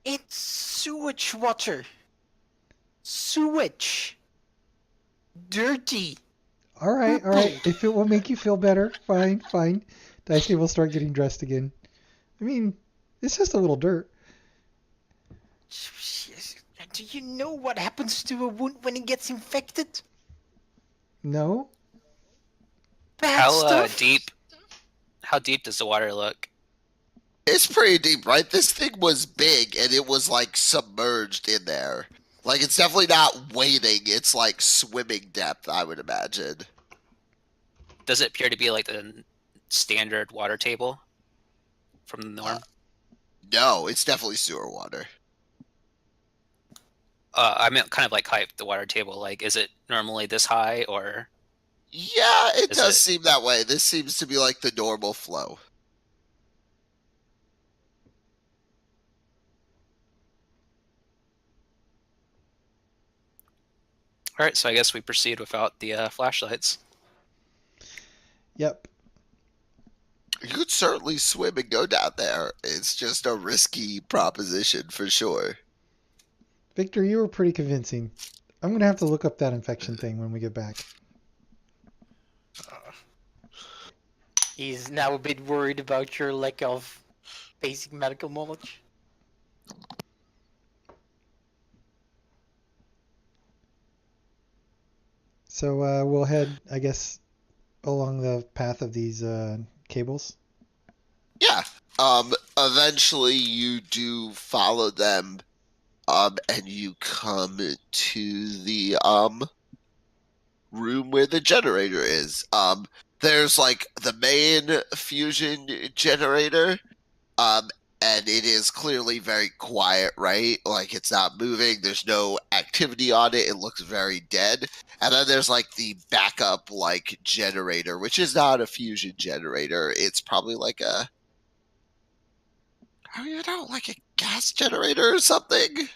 It's sewage water. Sewage. Dirty. All right. If it will make you feel better, fine. Daisuke will start getting dressed again. I mean, it's just a little dirt. Do you know what happens to a wound when it gets infected? No? Bad How stuff. how deep does the water look? It's pretty deep, right? This thing was big and it was like submerged in there. Like it's definitely not wading, it's like swimming depth, I would imagine. Does it appear to be like the standard water table from the norm? No, it's definitely sewer water. I mean, kind of like height, the water table. Like, is it normally this high or? Yeah, it Is does it- seem that way. This seems to be like the normal flow. All right, so I guess we proceed without the flashlights. Yep. You could certainly swim and go down there. It's just a risky proposition for sure. Victor, you were pretty convincing. I'm going to have to look up that infection thing when we get back. He's now a bit worried about your lack of basic medical knowledge. So we'll head, I guess, along the path of these cables. Yeah. Eventually you do follow them, and you come to the room where the generator is. There's like the main fusion generator, and it is clearly very quiet, right? Like it's not moving, there's no activity on it, it looks very dead. And then there's like the backup like generator, which is not a fusion generator. It's probably like a, I don't even know, like a gas generator or something.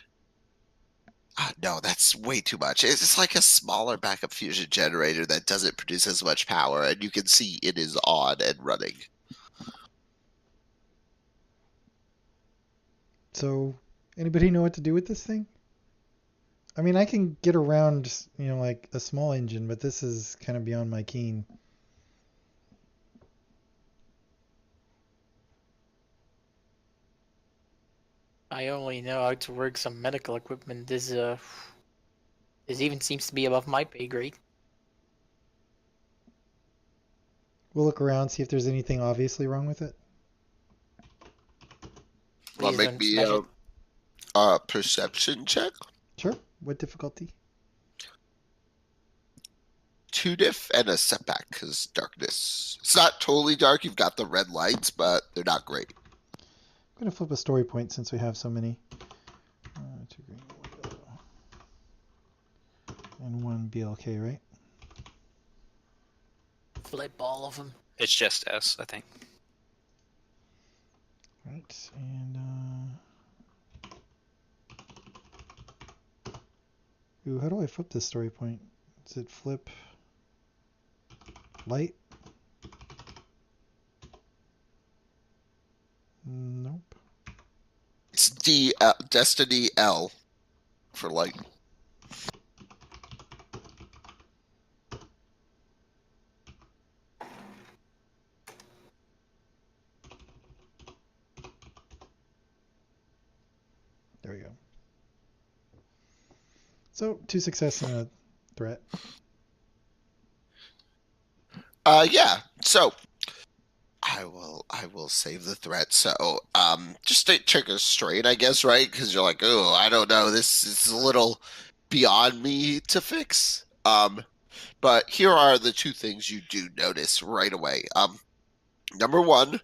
No, that's way too much. It's like a smaller backup fusion generator that doesn't produce as much power, and you can see it is on and running. So, anybody know what to do with this thing? I mean, I can get around, like a small engine, but this is kind of beyond my keen. I only know how to work some medical equipment. This even seems to be above my pay grade. We'll look around, see if there's anything obviously wrong with it. Want Please to make don't me smash it. a perception check? Sure. What difficulty? 2 diff and a setback because darkness. It's not totally dark. You've got the red lights, but they're not great. I'm going to flip a story point since we have so many. 2 green, 1 yellow. And 1 BLK, right? Flip all of them. It's just S, I think. Right, and ooh, how do I flip this story point? Does it flip light? Nope. It's Destiny L for light. There we go. So 2 success and a threat. Yeah. So I will save the threat. So just to check a straight, I guess, right? Because you're like, oh, I don't know, this is a little beyond me to fix. But here are the 2 things you do notice right away. Number 1,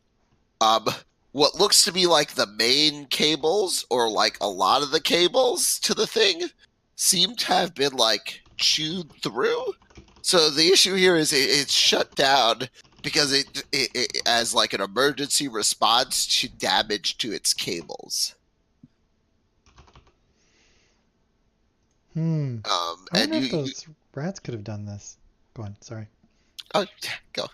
um, what looks to be like the main cables, or like a lot of the cables to the thing, seem to have been like chewed through. So the issue here is it's shut down because it as like an emergency response to damage to its cables. I And wonder if those rats could have done this. Go on, sorry. Oh, go.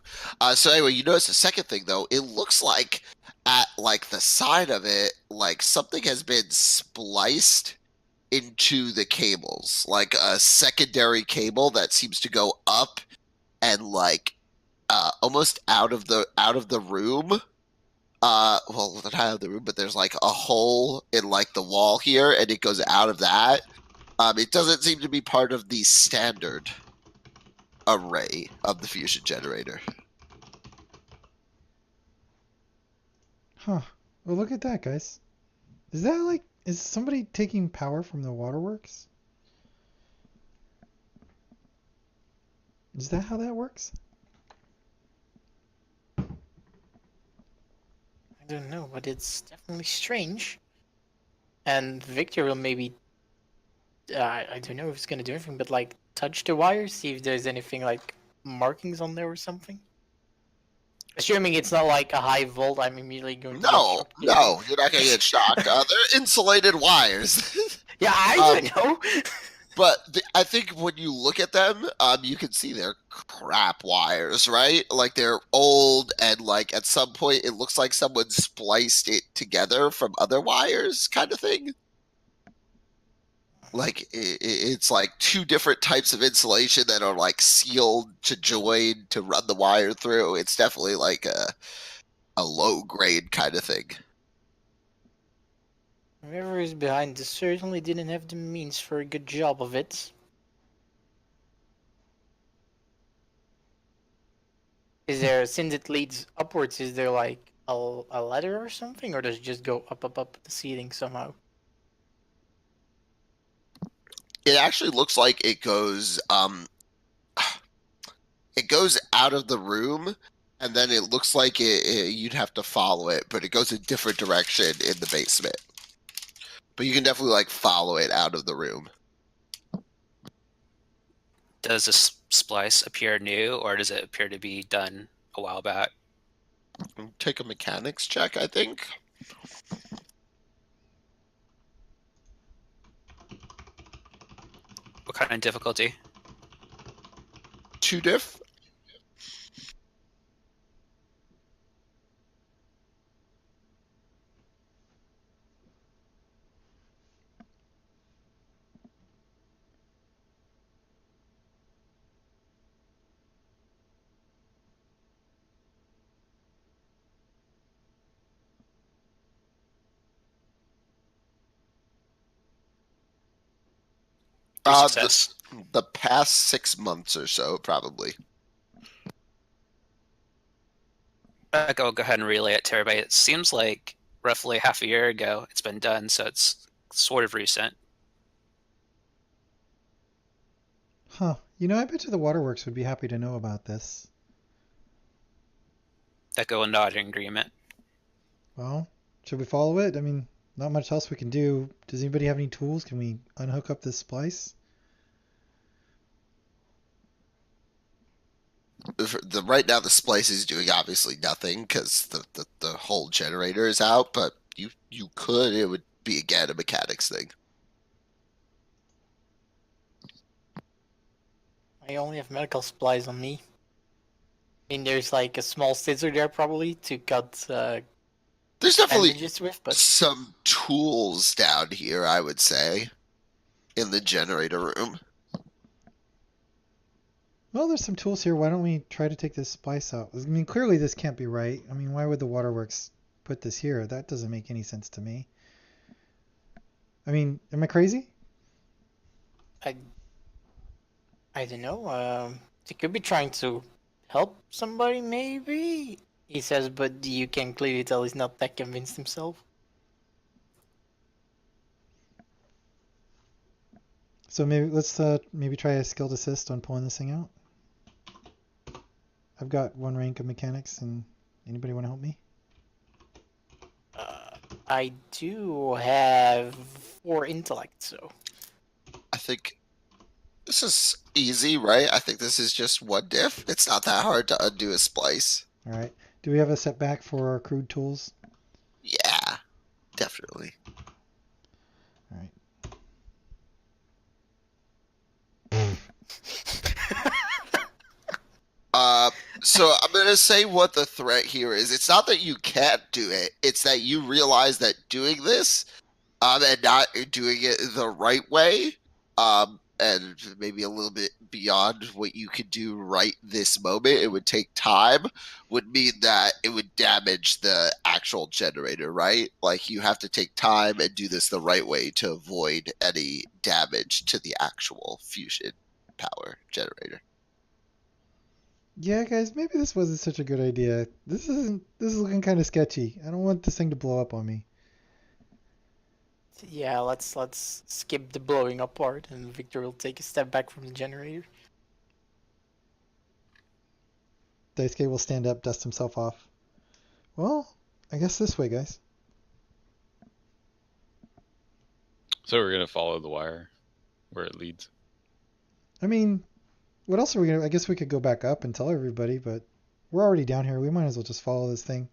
So anyway, you notice the second thing though. It looks like at like the side of it, like something has been spliced into the cables, like a secondary cable that seems to go up and like almost out of the room. Well, not out of the room, but there's like a hole in like the wall here, and it goes out of that. It doesn't seem to be part of the standard array of the fusion generator. Huh. Well, look at that, guys. Is that like, is somebody taking power from the waterworks? Is that how that works? I don't know, but it's definitely strange. And Victor will maybe, I don't know if it's gonna do anything, but like touch the wire, see if there's anything like markings on there or something. Assuming it's not like a high volt, I'm immediately going to get No, shocked. no, you're not gonna get shocked. They're insulated wires. Yeah, I don't know. But I think when you look at them, you can see they're crap wires, right? Like they're old, and like at some point it looks like someone spliced it together from other wires, kind of thing. Like it's like 2 different types of insulation that are like sealed to join to run the wire through. It's definitely like a low grade kind of thing. Whoever is behind this certainly didn't have the means for a good job of it. Is there, since it leads upwards, is there like a ladder or something, or does it just go up the ceiling somehow? It actually looks like it goes out of the room, and then it looks like you'd have to follow it, but it goes a different direction in the basement. But you can definitely like follow it out of the room. Does this splice appear new, or does it appear to be done a while back? Take a mechanics check, I think. What kind of difficulty? 2 diff. Success. The past 6 months or so, probably. I'll go ahead and relay it to everybody. It seems like roughly half a year ago it's been done, so it's sort of recent. Huh. You know, I bet you the waterworks would be happy to know about this. Echo and nod in agreement. Well, should we follow it? I mean, not much else we can do. Does anybody have any tools? Can we unhook up this splice? Right now the splice is doing obviously nothing because the whole generator is out, but you could, it would be again a mechanics thing. I only have medical supplies on me. I mean, there's like a small scissor there probably to cut. There's definitely bandages with, but some tools down here, I would say, in the generator room. Well, there's some tools here. Why don't we try to take this splice out? I mean, clearly this can't be right. I mean, why would the Waterworks put this here? That doesn't make any sense to me. I mean, am I crazy? I don't know. They could be trying to help somebody, maybe. He says, but you can clearly tell he's not that convinced himself. So maybe let's maybe try a skilled assist on pulling this thing out. I've got 1 rank of mechanics, and anybody want to help me? I do have 4 intellect, so I think this is easy, right? I think this is just one diff. It's not that hard to undo a splice. All right. Do we have a setback for our crude tools? Yeah, definitely. All right. So I'm gonna say what the threat here is. It's not that you can't do it. It's that you realize that doing this, and not doing it the right way, and maybe a little bit beyond what you could do right this moment, it would take time, would mean that it would damage the actual generator, right? Like you have to take time and do this the right way to avoid any damage to the actual fusion power generator. Yeah, guys, maybe this wasn't such a good idea. This is looking kind of sketchy. I don't want this thing to blow up on me. yeah, let's skip the blowing up part, and Victor will take a step back from the generator. Daisuke will stand up, dust himself off. Well, I guess this way, guys. So we're gonna follow the wire where it leads. I mean, what else are we gonna? I guess we could go back up and tell everybody, but we're already down here. We might as well just follow this thing.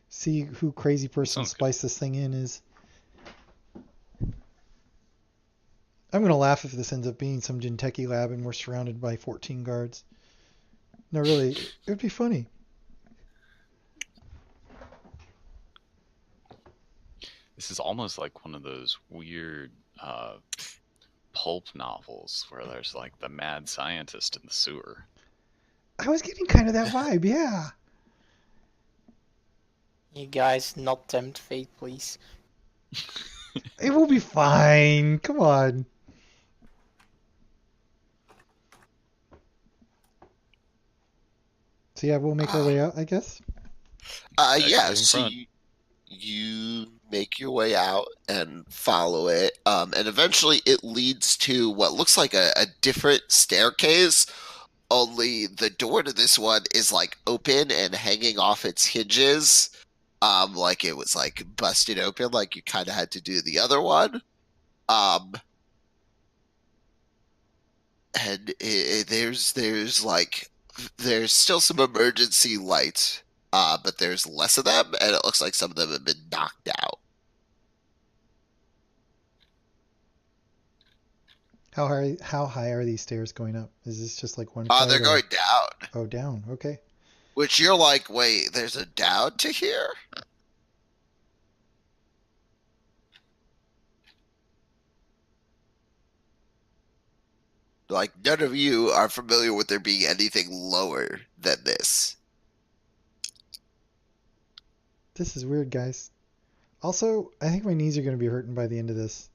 See who crazy person Sounds good. spliced this thing in is. I'm gonna laugh if this ends up being some Jinteki lab and we're surrounded by 14 guards. No, really, it would be funny. This is almost like one of those weird pulp novels where there's like the mad scientist in the sewer. I was getting kind of that vibe, yeah. You guys not tempt fate, please. It will be fine. Come on. So yeah, we'll make our way out, I guess. Yeah, in so front. you make your way out and follow it, and eventually it leads to what looks like a different staircase, only the door to this one is like open and hanging off its hinges, like it was like busted open, like you kind of had to do the other one. And there's like there's still some emergency lights, but there's less of them, and it looks like some of them have been knocked out. How high are these stairs going up? Is this just like one They're flight or- going down, Oh, down. Okay. which you're like, wait, there's a down to here? Like, none of you are familiar with there being anything lower than this. This is weird, guys. Also, I think my knees are going to be hurting by the end of this.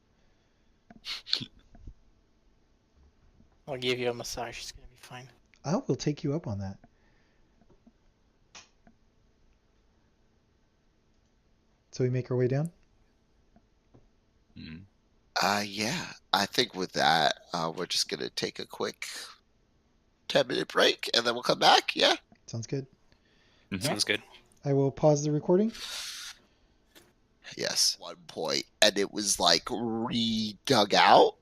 I'll give you a massage. It's gonna be fine. I will take you up on that. So we make our way down? Mhm. Yeah, I think with that, we're just gonna take a quick 10-minute break, and then we'll come back. Yeah. Sounds good. Sounds good. I will pause the recording. Yes. One point, and it was like re-dug out.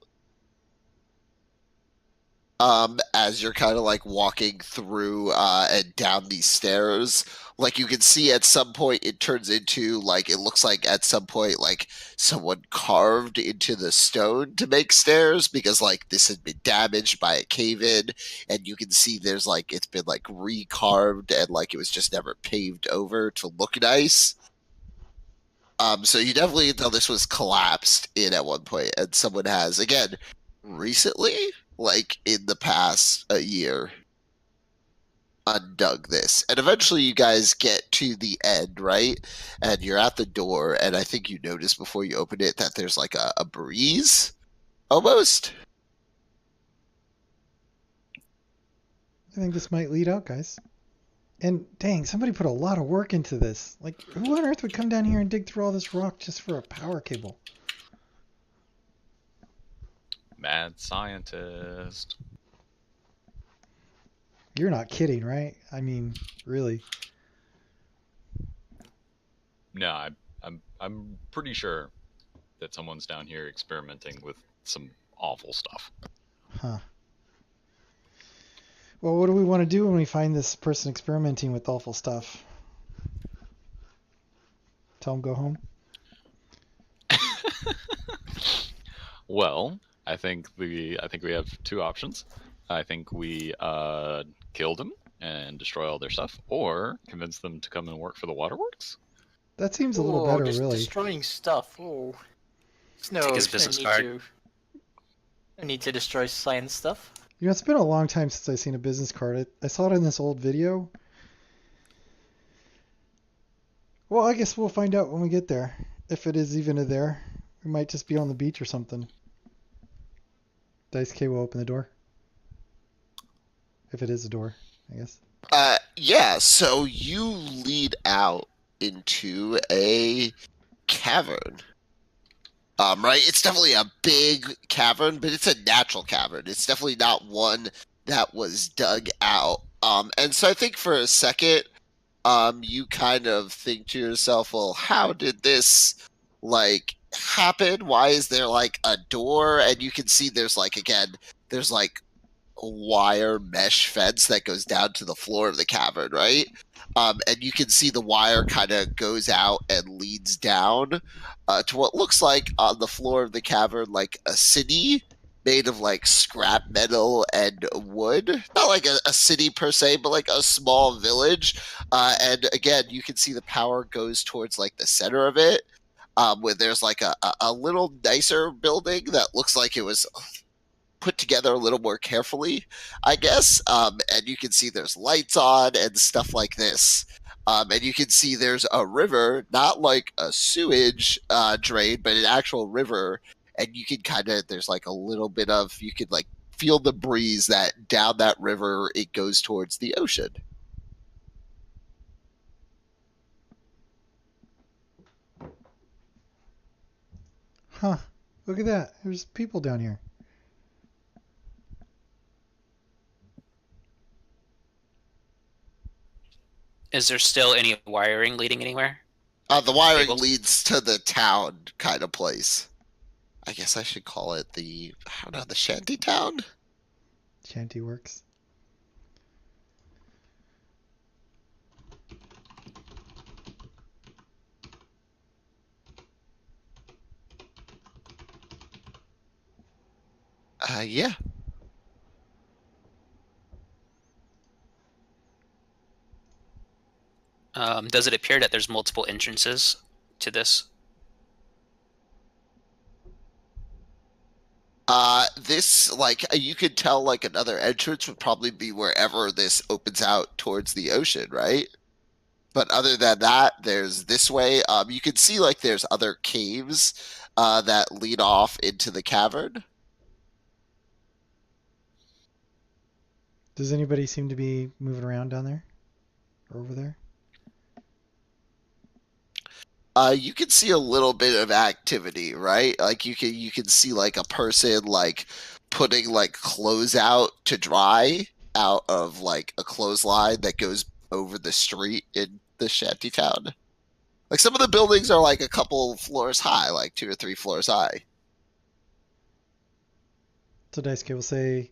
As you're kind of like walking through and down these stairs, like you can see at some point it turns into like it looks like at some point like someone carved into the stone to make stairs, because like this had been damaged by a cave-in, and you can see there's like it's been like recarved and like it was just never paved over to look nice. So you definitely can tell this was collapsed in at one point, and someone has, again, recently, like in the past a year, undug this. And eventually you guys get to the end, right? And you're at the door, and I think you notice before you open it that there's like a breeze almost. I think this might lead out, guys. And dang, somebody put a lot of work into this. Like, who on earth would come down here and dig through all this rock just for a power cable? Mad scientist. You're not kidding, right? I mean, really. No, I'm pretty sure that someone's down here experimenting with some awful stuff. Huh. Well, what do we want to do when we find this person experimenting with awful stuff? Tell them go home? Well, I think we have two options. I think we killed them and destroy all their stuff, or convince them to come and work for the Waterworks. That seems a little better, just really. destroying stuff. Oh, Take his business card. I need to destroy science stuff. You know, it's been a long time since I've seen a business card. I saw it in this old video. Well, I guess we'll find out when we get there. If it is even there. We might just be on the beach or something. Dice K will open the door. If it is a door, I guess. Yeah, so you lead out into a cavern. Right? It's definitely a big cavern, but it's a natural cavern. It's definitely not one that was dug out. And so I think for a second, you kind of think to yourself, well, how did this like happen? Why is there like a door? And you can see there's like there's like a wire mesh fence that goes down to the floor of the cavern, right? And you can see the wire kind of goes out and leads down to what looks like on the floor of the cavern, like a city made of like scrap metal and wood. Not like a city per se, but like a small village. And again, you can see the power goes towards like the center of it, where there's like a little nicer building that looks like it was put together a little more carefully, I guess. And you can see there's lights on and stuff like this. And you can see there's a river, not like a sewage drain, but an actual river. And you can there's like a little bit of, you could like feel the breeze that down that river, it goes towards the ocean. Huh. Look at that. There's people down here. Is there still any wiring leading anywhere? The wiring Cables? leads to the town kind of place. I guess I should call it the shanty town. Shanty works. Yeah. Does it appear that there's multiple entrances to this? This, like, you could tell, like, another entrance would probably be wherever this opens out towards the ocean, right? But other than that, there's this way. You can see, like, there's other caves that lead off into the cavern. Does anybody seem to be moving around down there? Or over there? You can see a little bit of activity, right? Like you can see like a person like putting like clothes out to dry out of like a clothesline that goes over the street in the shanty town. Like some of the buildings are like a couple floors high, like 2 or 3 floors high. So Daisuke will say,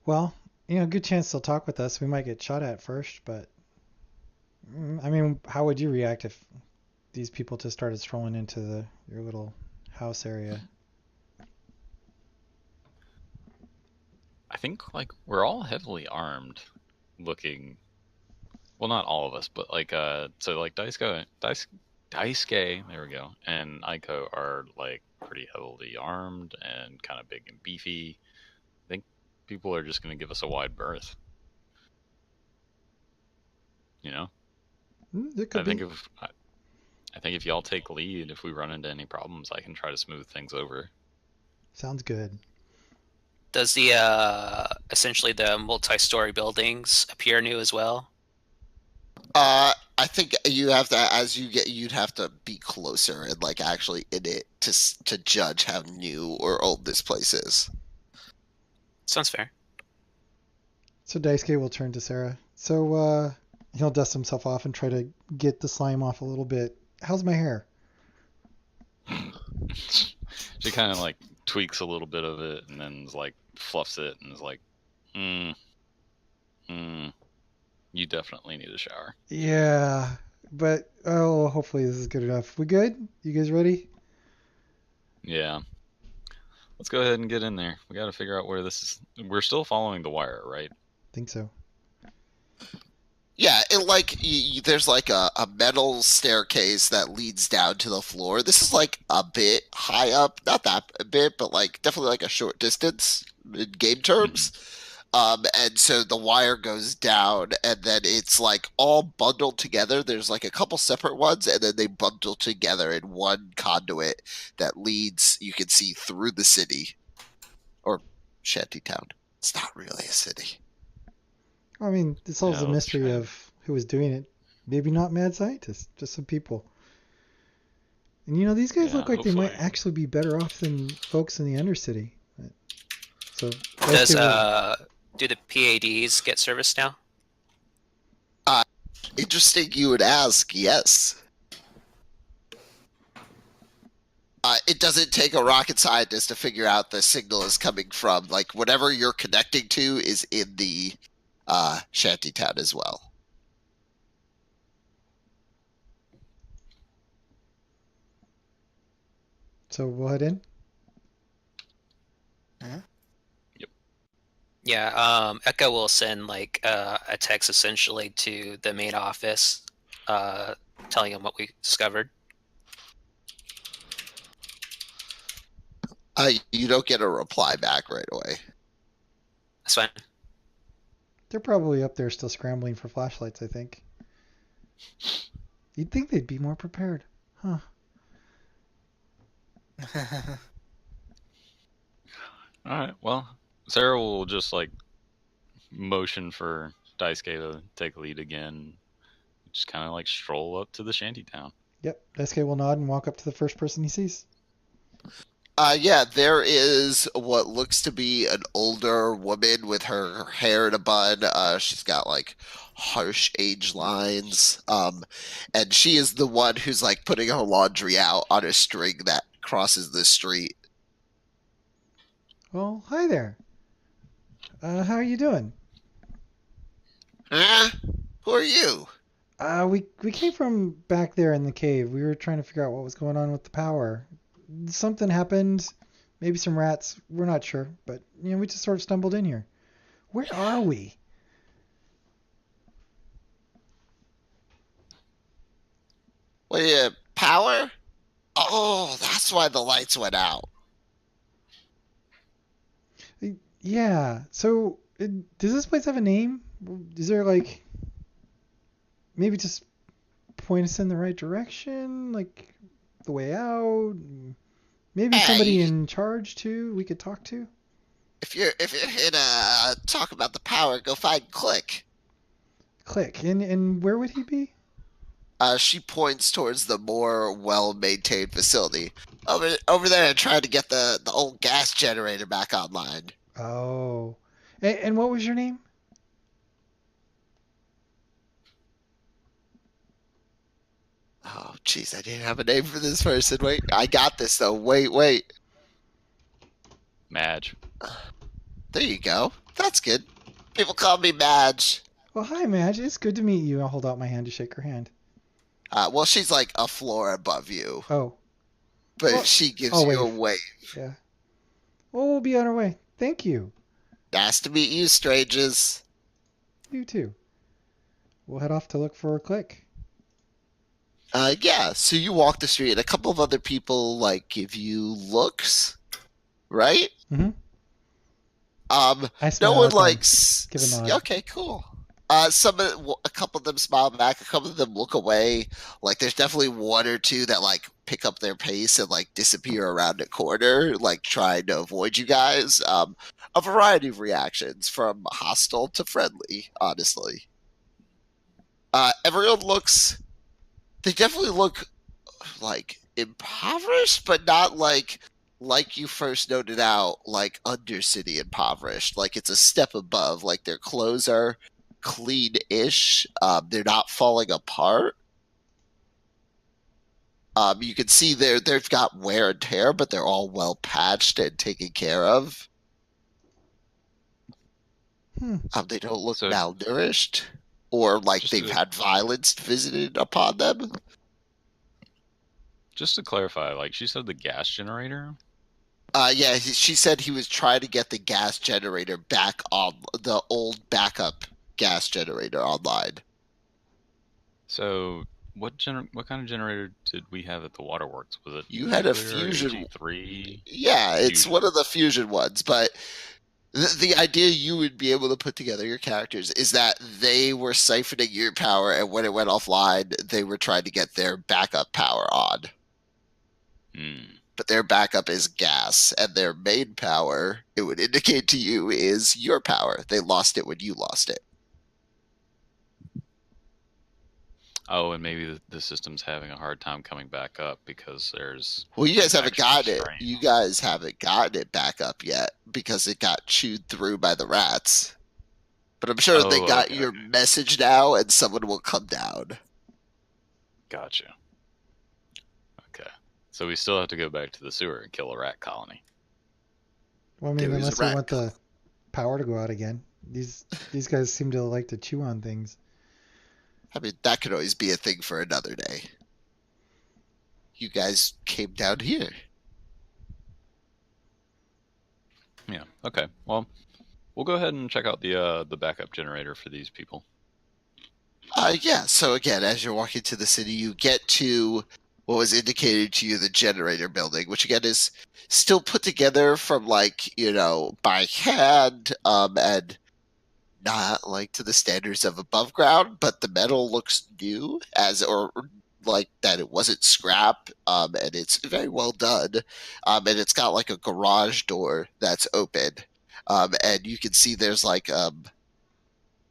well, good chance they'll talk with us. We might get shot at first, but I mean, how would you react if these people just started strolling into your little house area? I think like we're all heavily armed, looking. Well, not all of us, but like so like Dice Daisuke, there we go, and Aiko are like pretty heavily armed and kind of big and beefy. I think people are just going to give us a wide berth. You know, It could I think be. if I think if y'all take lead, if we run into any problems, I can try to smooth things over. Sounds good. Does the essentially the multi-story buildings appear new as well? I think you have to, as you get, you'd have to be closer and like actually in it to judge how new or old this place is. Sounds fair. So Daisuke will turn to Sarah. So he'll dust himself off and try to get the slime off a little bit. How's my hair? She kind of like tweaks a little bit of it and then is like fluffs it and is like, you definitely need a shower. Yeah, but oh, hopefully this is good enough. We good? You guys ready? Yeah. Let's go ahead and get in there. We got to figure out where this is. We're still following the wire, right? Think so. Yeah, it like there's like a metal staircase that leads down to the floor. This is like a bit high up, not that a bit, but like definitely like a short distance in game terms. And so the wire goes down, and then it's like all bundled together. There's like a couple separate ones, and then they bundle together in one conduit that leads, you can see, through the city or shantytown. It's not really a city. I mean, it solves Yeah, the let's mystery try of who was doing it. Maybe not mad scientists, just some people. And you know, these guys Yeah, look like they might hopefully. actually be better off than folks in the Undercity. So Does Daisuke will. do the PADs get service now? Interesting you would ask, yes. It doesn't take a rocket scientist to figure out the signal is coming from. Like, whatever you're connecting to is in the shantytown as well. So we'll head in. Yeah, Echo will send like a text essentially to the main office, telling them what we discovered. You don't get a reply back right away. That's fine. They're probably up there still scrambling for flashlights, I think. You'd think they'd be more prepared. Huh. All right. Well, Sarah will just like motion for Daisuke to take lead again. Just kind of like stroll up to the shantytown. Yep. Daisuke will nod and walk up to the first person he sees. Yeah, there is what looks to be an older woman with her hair in a bun. She's got like harsh age lines. And she is the one who's like putting her laundry out on a string that crosses the street. Well, hi there. How are you doing? Huh? Who are you? We came from back there in the cave. We were trying to figure out what was going on with the power. Something happened. Maybe some rats. We're not sure, but you know, we just sort of stumbled in here. Where are we? What, power? Oh, that's why the lights went out. Yeah. So, does this place have a name? Is there like maybe just point us in the right direction, like the way out? Maybe Hey, somebody in charge too we could talk to? if you're here to talk about the power, go find Click. Click. And where would he be? She points towards the more well-maintained facility. Over there, trying to get the old gas generator back online. Oh. And what was your name? Oh, jeez, I didn't have a name for this person. Wait, I got this though. Wait. Madge. There you go. That's good. People call me Madge. Well, hi, Madge. It's good to meet you. I'll hold out my hand to shake her hand. Well, she's like a floor above you, Oh. but Well, she gives I'll you a wave. wave. Yeah. Well, we'll be on our way. Thank you. Nice to meet you, strangers. You too. We'll head off to look for a Click. Yeah, so you walk the street, and a couple of other people like give you looks, right? Hmm. I No smile one at them, likes. give a nod. Okay, cool. A couple of them smile back. A couple of them look away. Like, there's definitely one or two that like pick up their pace and like disappear around a corner, like trying to avoid you guys. A variety of reactions from hostile to friendly, honestly. Everyone looks. They definitely look like impoverished, but not like you first noted out, like undercity impoverished. Like it's a step above. Like their clothes are clean-ish. They're not falling apart. You can see they've got wear and tear, but they're all well patched and taken care of. Hmm. They don't look So malnourished or like just they've to had violence visited upon them. just to clarify, like she said, the gas generator. Yeah, she said he was trying to get the gas generator back on the old backup gas generator online. So what kind of generator did we have at the Waterworks? Was it You had a nuclear, fusion. AG3, Yeah, it's fusion? one of the fusion ones, but the idea you would be able to put together your characters is that they were siphoning your power, and when it went offline, they were trying to get their backup power on. Hmm. But their backup is gas, and their main power, it would indicate to you, is your power. They lost it when you lost it. Oh, and maybe the system's having a hard time coming back up because there's Well, you guys an haven't extra gotten it. strain. You guys haven't gotten it back up yet because it got chewed through by the rats. But I'm sure they Oh, got okay, your okay. message now, and someone will come down. Gotcha. Okay. So we still have to go back to the sewer and kill a rat colony. Well, I mean, There is a unless we rat. want the power to go out again. These guys seem to like to chew on things. I mean, that could always be a thing for another day. You guys came down here. Yeah. Okay. Well, we'll go ahead and check out the backup generator for these people. Yeah, so again, as you're walking to the city, you get to what was indicated to you, the generator building, which again is still put together from like, by hand, and not like to the standards of above ground, but the metal looks new or like that it wasn't scrap, and it's very well done. And it's got like a garage door that's open. And you can see there's like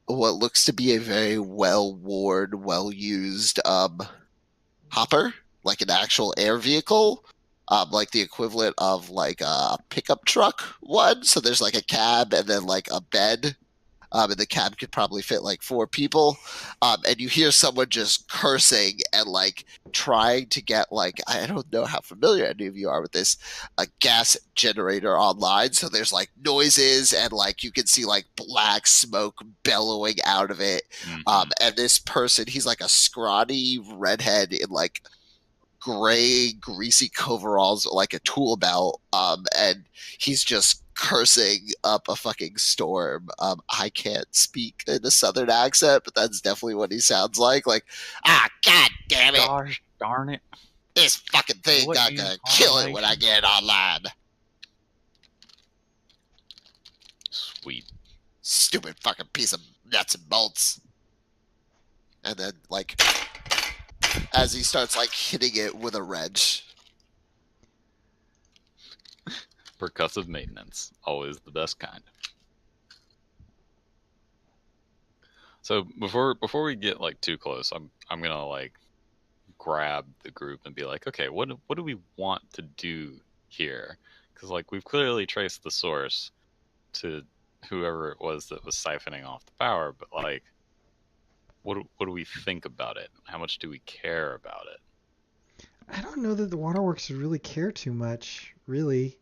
what looks to be a very well worn, well used hopper, like an actual air vehicle, like the equivalent of like a pickup truck one. So there's like a cab and then like a bed, and the cab could probably fit like 4 people. And you hear someone just cursing and like trying to get like, I don't know how familiar any of you are with this, a gas generator online. So there's like noises and like you can see like black smoke bellowing out of it. Mm-hmm. And this person, he's like a scrawny redhead in like gray, greasy coveralls, like a tool belt, and he's just cursing up a fucking storm. I can't speak in a southern accent, but that's definitely what he sounds like. Like, god damn it, Gosh darn it! this fucking thing What not is gonna kill it when I automation? get it online. Sweet. Stupid fucking piece of nuts and bolts. And then, like, as he starts like hitting it with a wrench. Percussive maintenance, always the best kind. So before we get like too close, I'm gonna like grab the group and be like, okay, what do we want to do here? Because like we've clearly traced the source to whoever it was that was siphoning off the power, but like, what do we think about it? How much do we care about it? I don't know that the Waterworks really care too much, really.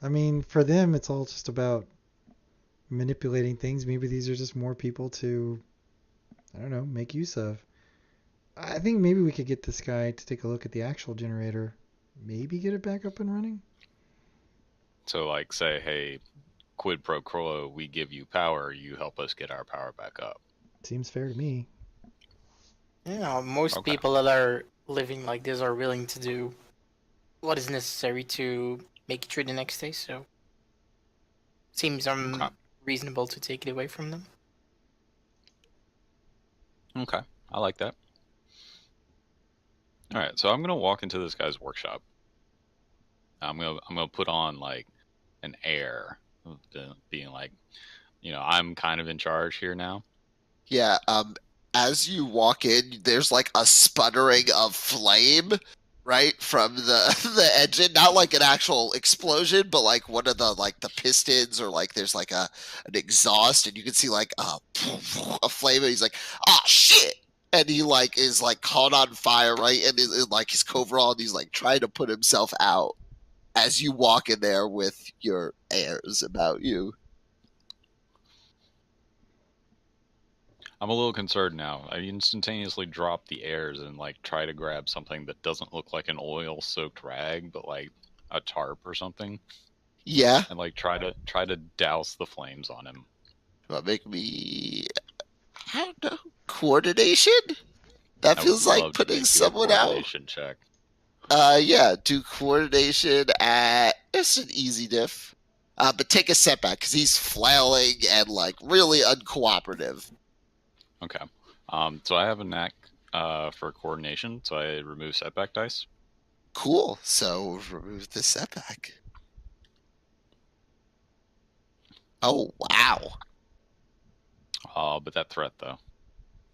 I mean, for them, it's all just about manipulating things. Maybe these are just more people to, I don't know, make use of. I think maybe we could get this guy to take a look at the actual generator. Maybe get it back up and running. So like say, hey, quid pro quo, we give you power, you help us get our power back up. Seems fair to me. Most Okay. people that are living like this are willing to do what is necessary to make it through the next day. So seems Okay. reasonable to take it away from them. Okay. I like that. All right. So I'm gonna walk into this guy's workshop. I'm gonna put on like an air of being like, I'm kind of in charge here now. Yeah, as you walk in, there's like a sputtering of flame, right, from the the engine. Not like an actual explosion, but like one of the pistons, or like there's like an exhaust, and you can see like a flame, and he's like, "Ah, shit!" And he like is like caught on fire, right, and in like his coverall, and he's like trying to put himself out as you walk in there with your airs about you. I'm a little concerned now. I instantaneously drop the airs and like try to grab something that doesn't look like an oil-soaked rag, but like a tarp or something, Yeah, and like try to douse the flames on him. make me, I don't know, coordination. That I would feels like love to putting make you a someone out. coordination check. Yeah, do coordination at, it's an easy diff. But take a setback because he's flailing and like really uncooperative. Okay. So I have a knack for coordination, so I remove setback dice. Cool. So remove the setback. Oh wow. But that threat though.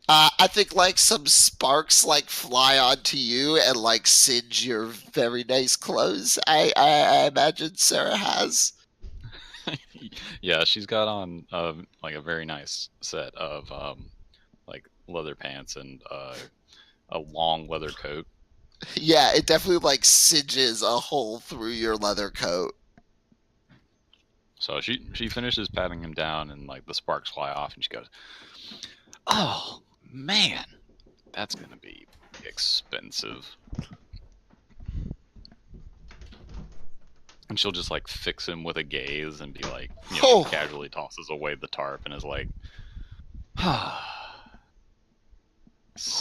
I think like some sparks like fly onto you and like singe your very nice clothes. I imagine Sarah has. Yeah, she's got on like a very nice set of like leather pants and a long leather coat. Yeah, it definitely like singes a hole through your leather coat. So she finishes patting him down, and like the sparks fly off, and she goes, "Oh man, that's gonna be expensive." And she'll just like fix him with a gaze and be like, Oh, she casually tosses away the tarp and is like, "Ah."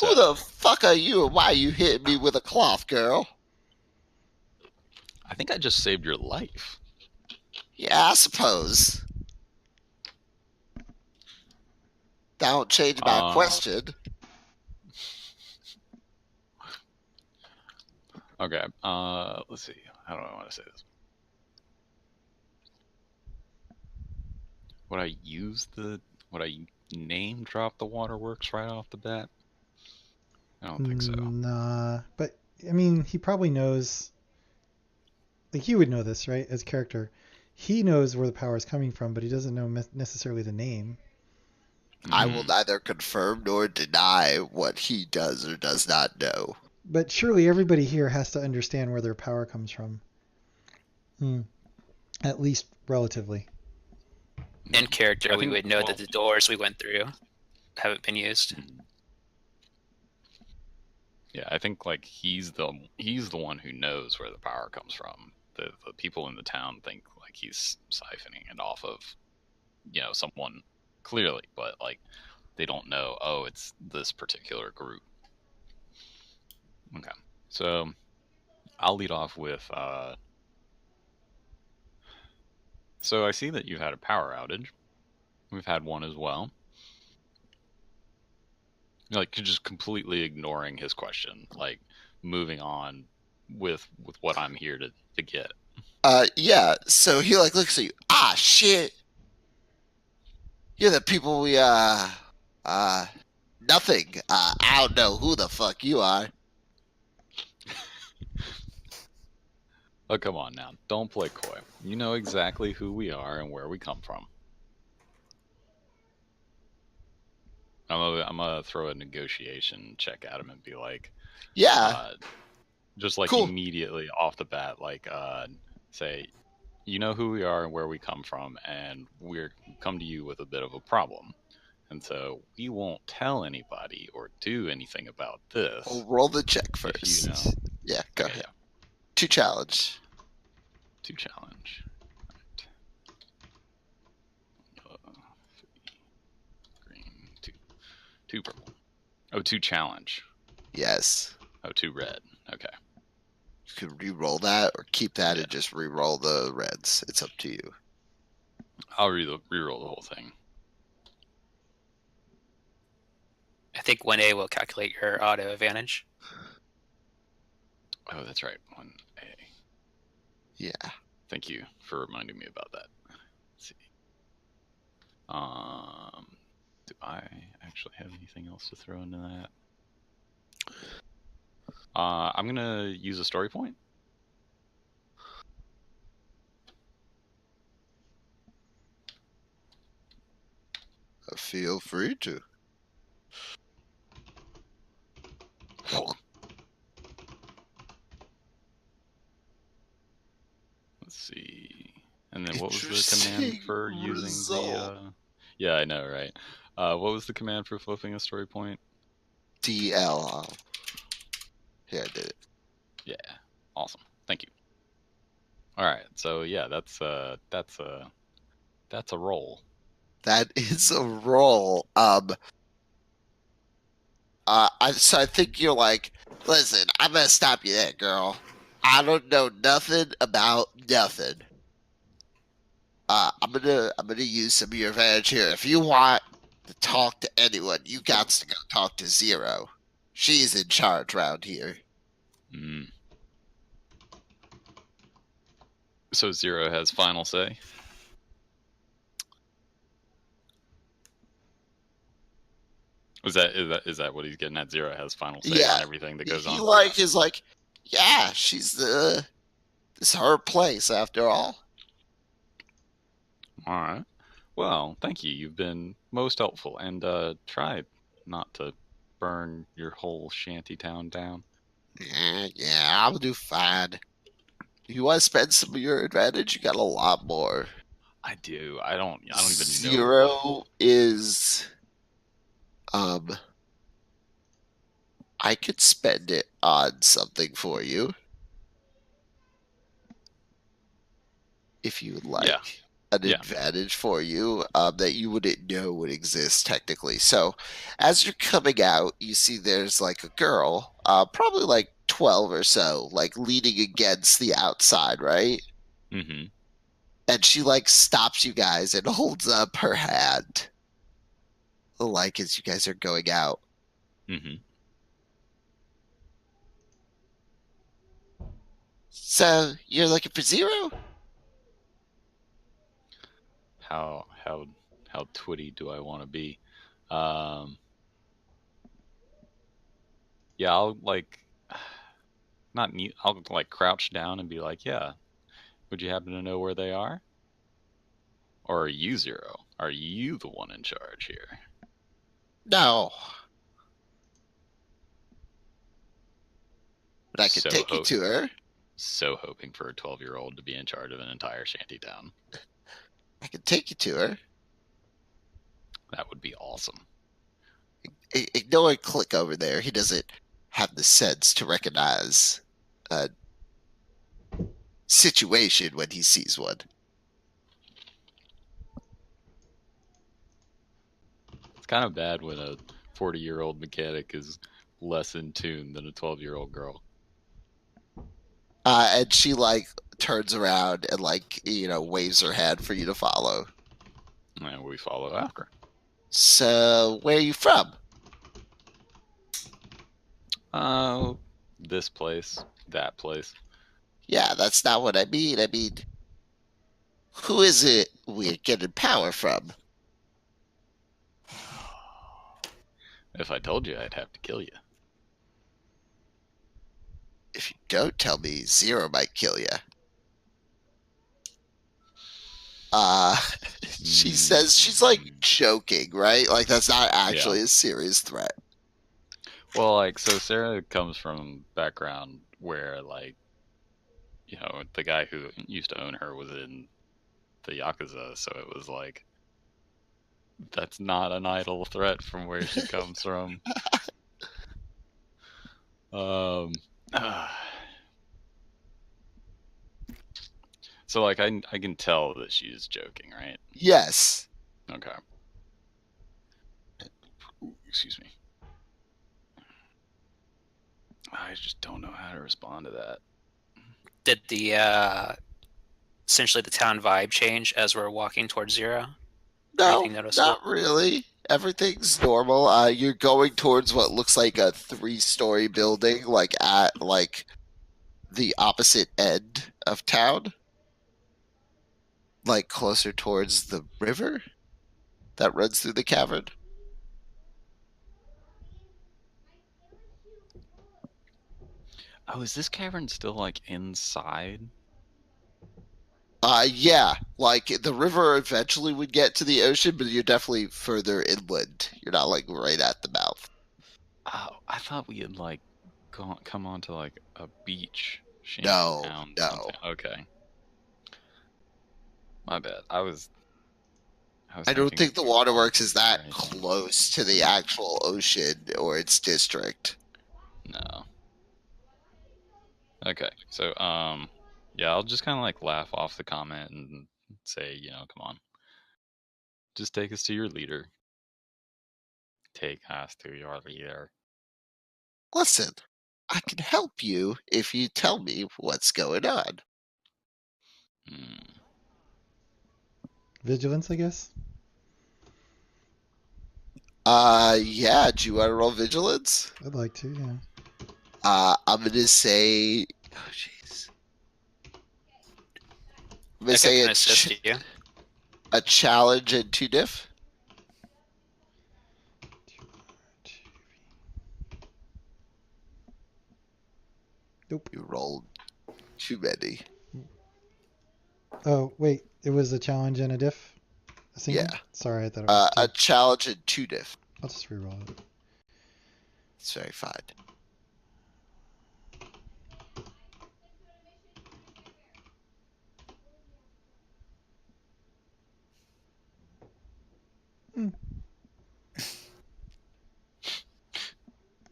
who the So fuck are you and why are you hitting me with a cloth, girl? I think I just saved your life. Yeah, I suppose. That don't change my Uh, question. okay. Let's see. How do I want to say this? Would I use the? Would I name drop the Waterworks right off the bat? I don't think so. Nah, but I mean, he probably knows. Like he would know this, right? As character, he knows where the power is coming from, but he doesn't know necessarily the name. I will Mm. neither confirm nor deny what he does or does not know. But surely everybody here has to understand where their power comes from. At least relatively. In character, I we think. would know Well, that the doors we went through haven't been used. yeah, I think like he's the one who knows where the power comes from. The people in the town think like he's siphoning it off of someone clearly, but like they don't know. Oh, it's this particular group. Okay, so I'll lead off with. So I see that you've had a power outage. We've had one as well. Like just completely ignoring his question, like moving on with what I'm here to get. Yeah, so he like looks at you. Ah, shit. You're the people we, nothing. I don't know who the fuck you are. Oh, come on now. Don't play coy. You know exactly who we are and where we come from. I'm gonna throw a negotiation check at him and be like, Yeah, uh, just like cool. immediately off the bat, like, say, you know who we are and where we come from, and we're come to you with a bit of a problem. And so we won't tell anybody or do anything about We'll this roll the check if you first. know. Yeah, go Okay, ahead. yeah. To challenge. To challenge. Right. Green, two purple. Oh, to challenge. Yes. Oh, 2 red. Okay. You can re-roll that or keep that Yeah. and just re-roll the reds. It's up to you. I'll re-roll the whole thing. I think 1A will calculate your auto advantage. Oh, that's right. 1A. Yeah. Thank you for reminding me about that. Let's see. Do I actually have anything else to throw into that? I'm gonna use a story point. Feel free to. Let's see. And then what was the command Interesting for using result. the? Yeah, I know, right? What was the command for flipping a story point? DL. Yeah, I did it. Yeah, awesome. Thank you. All right, so yeah, that's a roll. That is a roll. So I think you're like, listen, I'm gonna stop you there, girl. I don't know nothing about nothing. I'm gonna use some of your advantage here. If you want to talk to anyone, you got to go talk to Zero. She's in charge around here. Mm. So Zero has final say. Is that what he's getting at? Zero has final say Yeah, on everything that goes he on. like is like, yeah, this is her place after all. All right. Well, thank you. You've been most helpful, and try not to burn your whole shanty town down. Yeah, I'll do fine. You want to spend some of your advantage? You got a lot more. I do. I don't even know. Zero is, I could spend it on something for you if you would like. Yeah. An Yeah. advantage for you that you wouldn't know would exist technically. So, as you're coming out, you see there's like a girl, probably like 12 or so, like leaning against the outside, right? Mm-hmm. And she like stops you guys and holds up her hand, like as you guys are going out. Mm-hmm. So you're looking for Zero? How twitty do I want to be? Um. Yeah, I'll like not need. I'll like crouch down and be like, yeah. Would you happen to know where they are? Or are you Zero? Are you the one in charge here? No. But I could So take you to her. So hoping for a 12-year-old to be in charge of an entire shanty town. I could take you to her. That would be awesome. Ignore Click over there. He doesn't have the sense to recognize a situation when he sees one. It's kind of bad when a 40-year-old mechanic is less in tune than a 12-year-old girl. And she like turns around and like waves her hand for you to follow. And we follow after. So where are you from? This place, that place. Yeah, that's not what I mean. I mean, who is it we're getting power from? If I told you, I'd have to kill you. If you don't tell me, Zero might kill you. She says she's like joking, right? Like that's not actually a serious threat. Well, like, so Sarah comes from background where, like, the guy who used to own her was in the Yakuza, so it was like, that's not an idle threat from where she comes from. So, like, I can tell that she's joking, right? Yes. Okay. Ooh, excuse me. I just don't know how to respond to that. Did the essentially the town vibe change as we're walking towards zero? No, Anything noticeable? not really. Everything's normal. You're going towards what looks like a 3-story building, like at like the opposite end of town, like closer towards the river that runs through the cavern. Oh, is this cavern still like inside? Yeah, like the river eventually would get to the ocean, but you're definitely further inland. You're not like right at the mouth. Oh, I thought we had like come onto like a beach shanty No, town no. something. Okay, my bad. I was I don't thinking think the we were on a waterworks is beach or that anything. close to the actual ocean or its district. No. Okay, so yeah, I'll just kind of like laugh off the comment and say, come on, just take us to your leader. Take us to your leader. Listen, I can help you if you tell me what's going on. Hmm. Vigilance, I guess. Yeah, do you want to roll vigilance? I'd like to, yeah. I'm gonna say, oh jeez, I'm gonna Echo say can assist you. a challenge and 2 diff. Nope. You rolled too many. Oh, wait. It was a challenge and a diff? A single? Yeah. Sorry, I thought it was two. A challenge and 2 diff. I'll just reroll it. It's very fine.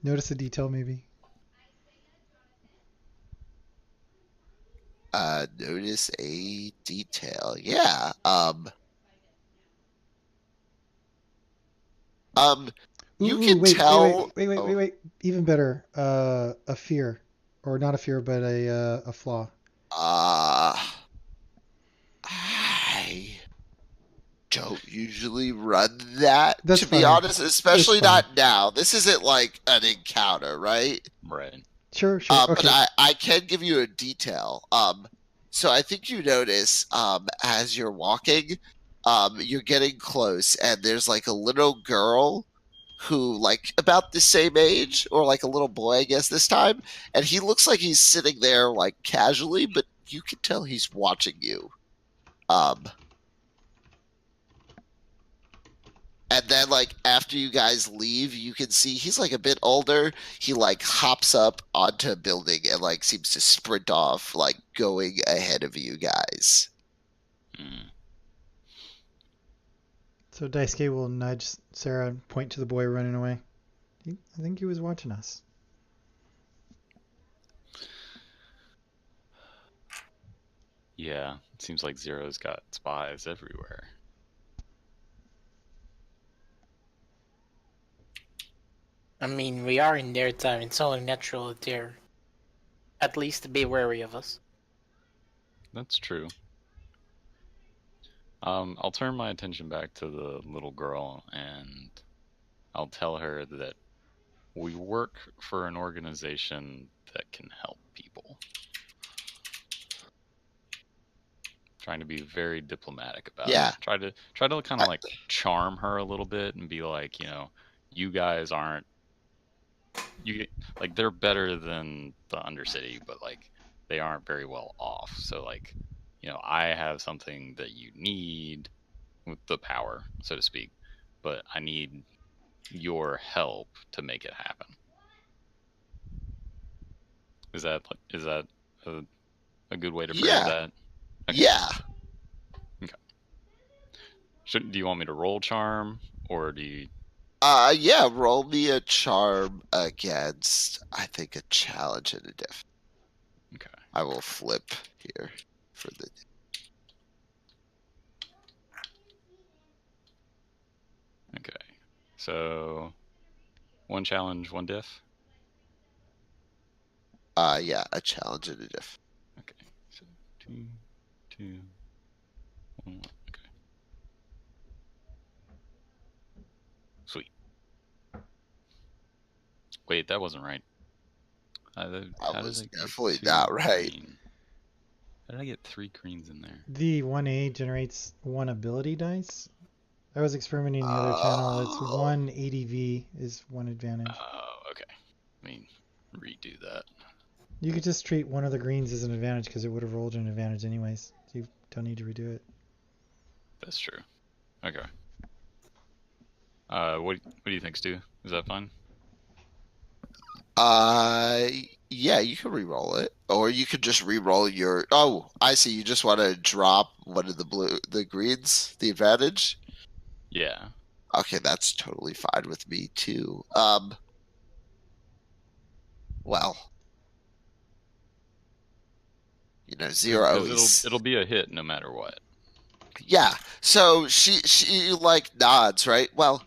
Notice a detail, maybe. Notice a detail. Yeah. You Ooh, can tell. Oh, wait. Even better. A fear. Or not a fear, but a flaw. uh, I don't usually run that, That's to be fine. honest, It's especially fine. not now. This isn't like an encounter, right? Right. Sure. But Okay. I can give you a detail. So I think you notice, as you're walking, you're getting close, and there's like a little girl who, like, about the same age, or like a little boy, I guess this time, and he looks like he's sitting there like casually, but you can tell he's watching you. Um, and then like after you guys leave, you can see he's like a bit older. He like hops up onto a building and like seems to sprint off, like going ahead of you guys. Hmm. So Daisuke will nudge Sarah and point to the boy running away. I think he was watching us. Yeah, it seems like Zero's got spies everywhere. I mean, we are in their time. It's only natural that they're at least be wary of us. That's true. I'll turn my attention back to the little girl and I'll tell her that we work for an organization that can help people. Trying to be very diplomatic about it. Yeah. Try to kind I- of like charm her a little bit and be like, you guys aren't you like they're better than the Undercity, but like they aren't very well off. So like, I have something that you need with the power, so to speak, but I need your help to make it happen. Is that a good way to phrase yeah. that? Okay. Yeah. Okay. Do you want me to roll charm or do you? Yeah, roll me a charm against, I think, a challenge and a diff. Okay. I will flip here for the. Okay. So one challenge, one diff. Yeah, a challenge and a diff. Okay, so 2, 2, 1. Okay, sweet. Wait, that wasn't right. That How did was I get definitely 2 not right. green? How did I get 3 greens in there? The 1A generates 1 ability dice. I was experimenting the other channel. It's Oh. 1 ADV is 1 advantage. Oh, okay. Let me redo that. You could just treat one of the greens as an advantage because it would have rolled an advantage anyways. So you don't need to redo it. That's true. Okay. What do you think, Stu? Is that fine? Yeah, you can re-roll it, or you could just re-roll your. Oh, I see. You just want to drop one of the greens, the advantage. Yeah. Okay, that's totally fine with me too. Well, zero Because always. it'll be a hit no matter what. Yeah. So she like nods, right? Well,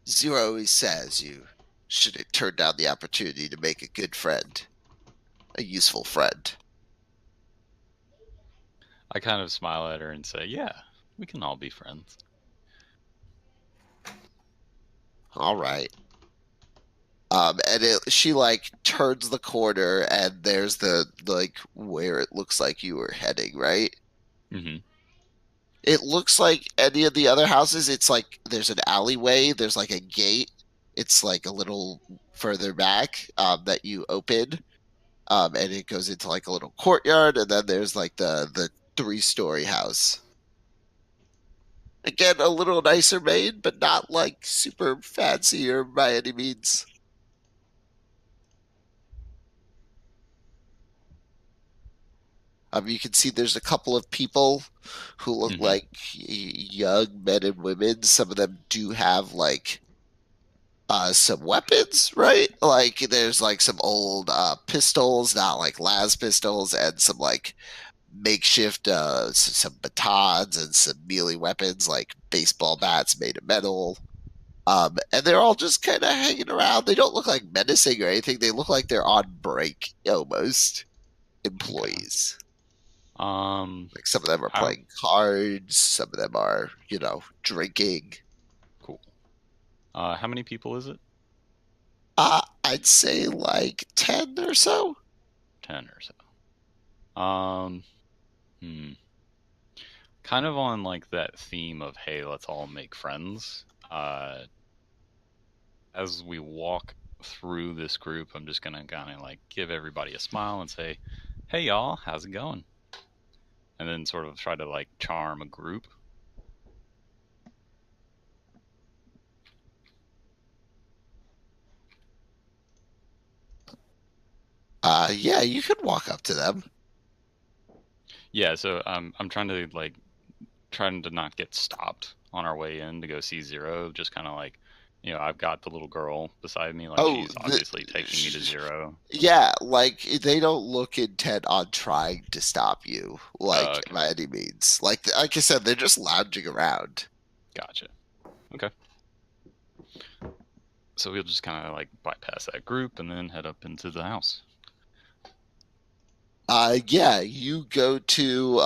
zero always says you shouldn't turn down the opportunity to make a good friend, a useful friend. I kind of smile at her and say, "Yeah, we can all be friends." All right. And she like turns the corner, and there's the like where it looks like you were heading, right? Mm-hmm. It looks like any of the other houses. It's like there's an alleyway, there's like a gate. It's like a little further back that you open, and it goes into like a little courtyard, and then there's like the 3-story house. Again, a little nicer made, but not like super fancy or by any means. You can see there's a couple of people who look Mm-hmm. like young men and women. Some of them do have like some weapons, right? Like there's like some old pistols, not like las pistols, and some like makeshift some batons and some melee weapons like baseball bats made of metal. And they're all just kind of hanging around. They don't look like menacing or anything. They look like they're on break almost. Okay. Employees. Um, Like some of them are how playing cards, some of them are, drinking. cool. How many people is it? I'd say like 10 or so. 10 or so. Hmm. Kind of on like that theme of, hey, let's all make friends. As we walk through this group, I'm just gonna kind of like give everybody a smile and say, "Hey, y'all, how's it going?" And then sort of try to like charm a group. Yeah, you could walk up to them. Yeah, so I'm trying to not get stopped on our way in to go see Zero. Just kind of like, I've got the little girl beside me, like Oh, she's obviously taking me to Zero. yeah, like they don't look intent on trying to stop you, like Okay, by any means. Like I said, they're just lounging around. gotcha. Okay, so we'll just kind of like bypass that group and then head up into the house. Yeah, you go to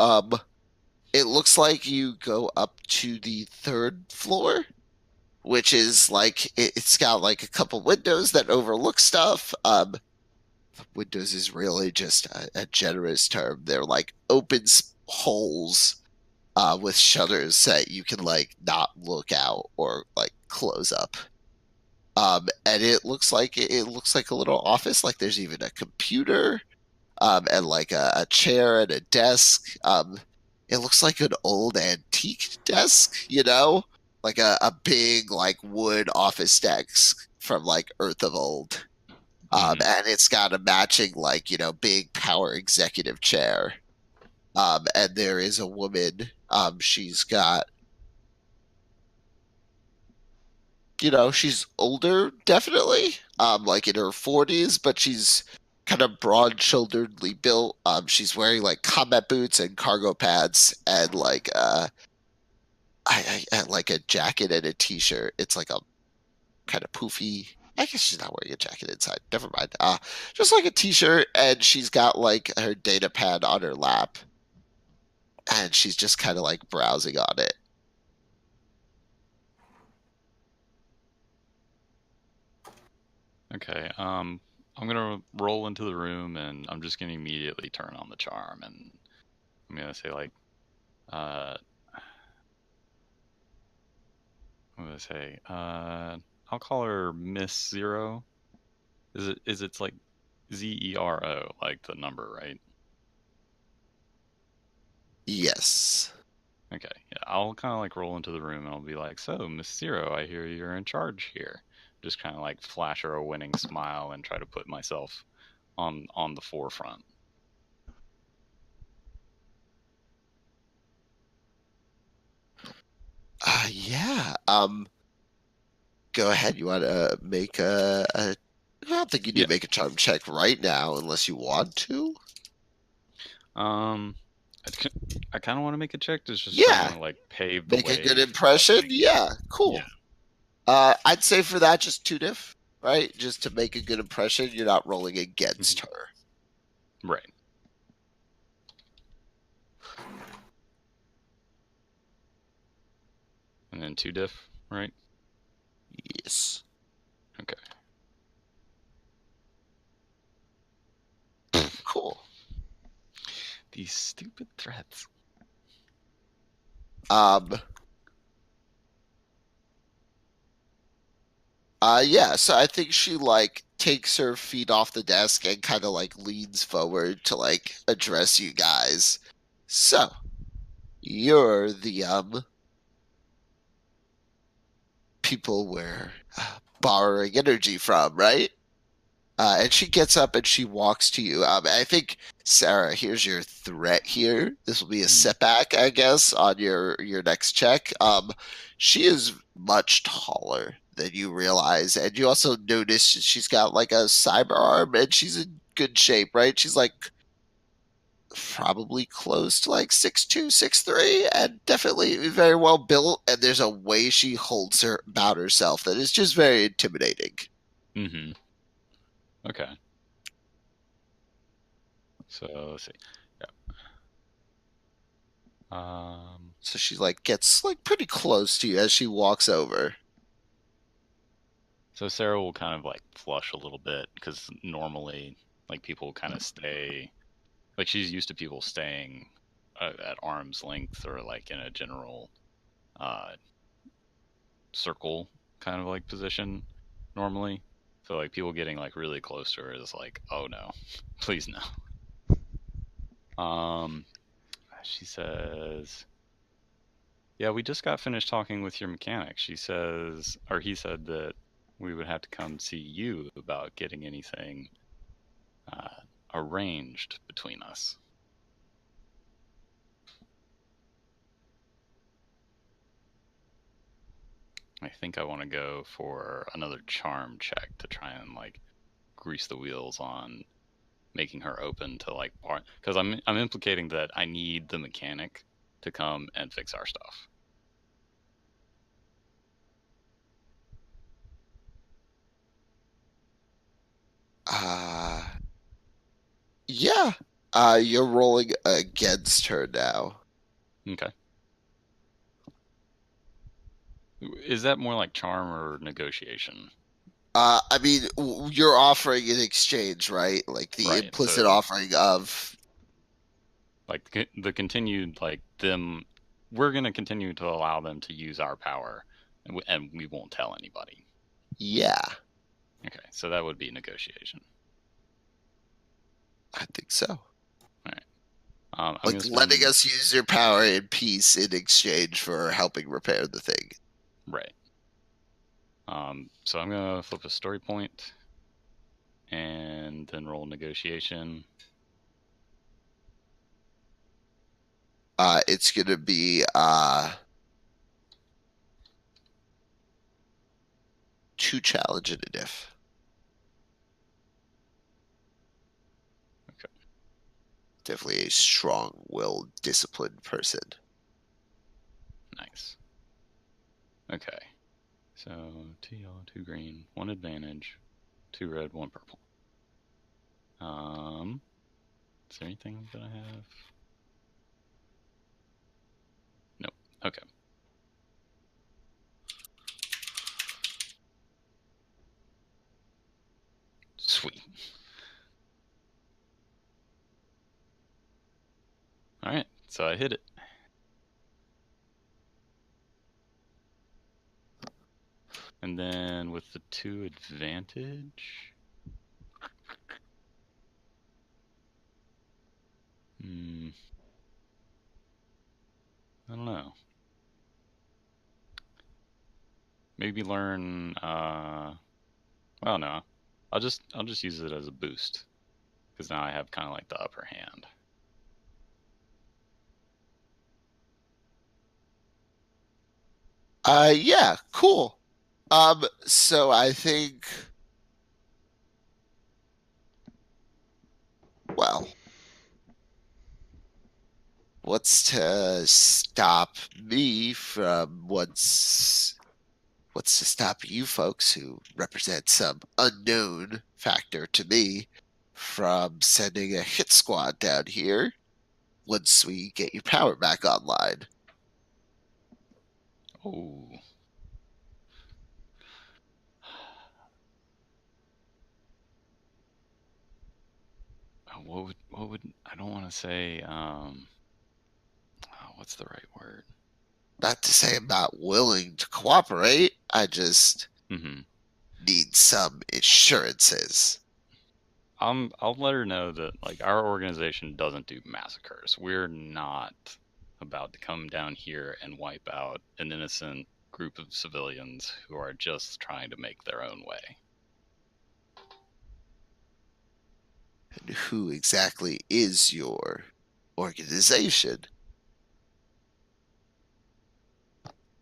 it looks like you go up to the 3rd floor, which is like it's got like a couple windows that overlook stuff. Windows is really just a generous term. They're like open holes with shutters that you can like not look out or like close up. And it looks like a little office. Like there's even a computer, and like a chair and a desk. It looks like an old antique desk, like a big like wood office desk from like Earth of Old. Mm-hmm. And it's got a matching like big power executive chair. And there is a woman. She's got she's older, definitely, like in her 40s, but she's kind of broad-shoulderedly built. She's wearing like combat boots and cargo pants and like like a jacket and a t-shirt. It's like a kind of poofy. I guess she's not wearing a jacket inside. Never mind. Just like a t-shirt, and she's got like her data pad on her lap, and she's just kind of like browsing on it. Okay. I'm gonna roll into the room, and I'm just gonna immediately turn on the charm, and I'm gonna say like, what do I say? I'll call her Miss Zero. It's like Zero, like the number, right? Yes. Okay, yeah. I'll kind of like roll into the room and I'll be like, "So, Miss Zero, I hear you're in charge here." Just kind of like flash her a winning smile and try to put myself on the forefront. Yeah. Go ahead. You want to make a? I don't think you need Yeah. to make a charm check right now, unless you want to. Um, I kind of want to make a check to just kind Yeah. of like pave the Make a good way for impression. something. Yeah. Yeah. Cool. I'd say for that, just two diff, right? Just to make a good impression. You're not rolling against Mhm. her. Right. And then two diff, right? Yes. Okay. Cool. These stupid threats. Um. Yeah, so I think she like takes her feet off the desk and kind of like leans forward to like address you guys. So, you're the people we're borrowing energy from, right? And she gets up and she walks to you. I think Sarah, here's your threat here. This will be a Mhm. setback, I guess, on your next check. She is much taller than you realize, and you also notice she's got like a cyber arm, and she's in good shape, right? She's like probably close to like 6'2", 6'3", and definitely very well built. And there's a way she holds her about herself that is just very intimidating. Mhm. Okay. So let's see. Yeah. So she like gets like pretty close to you as she walks over. So Sarah will kind of like flush a little bit because normally, like people kind of stay, like she's used to people staying at arm's length or like in a general uh, circle kind of like position normally. So like people getting like really close to her is like, oh no, please no. Um, she says, "Yeah, we just got finished talking with your mechanic. She says, or he said that we would have to come see you about getting anything uh, arranged between us." I think I want to go for another charm check to try and like grease the wheels on making her open to like part because I'm implicating that I need the mechanic to come and fix our stuff. Uh yeah. You're rolling against her now. Okay. Is that more like charm or negotiation? I mean, you're offering an exchange, right? Like the Right. implicit So offering of, like the continued like them, we're gonna continue to allow them to use our power, and we won't tell anybody. yeah, Okay. So that would be negotiation. I think so. All right. I'm gonna Like letting spend us use your power in peace in exchange for helping repair the thing. right. So I'm gonna flip a story point and then roll negotiation. It's gonna be 2 challenge and a diff. Okay. Definitely a strong-willed, disciplined person. Nice. Okay. So 2 yellow, 2 green, 1 advantage, 2 red, 1 purple. Is there anything that I have? Nope. Okay. Sweet. All right, so I hit it. And then with the 2 advantage, I don't know. Maybe learn. Well, no, I'll just use it as a boost because now I have kind of like the upper hand. Yeah, cool. So I think, well, what's to stop me from what's to stop you folks who represent some unknown factor to me from sending a hit squad down here once we get your power back online? Oh. What would I don't want to say what's the right word? Not to say I'm not willing to cooperate, I just need some assurances. I'll let her know that like our organization doesn't do massacres. We're not about to come down here and wipe out an innocent group of civilians who are just trying to make their own way. And who exactly is your organization?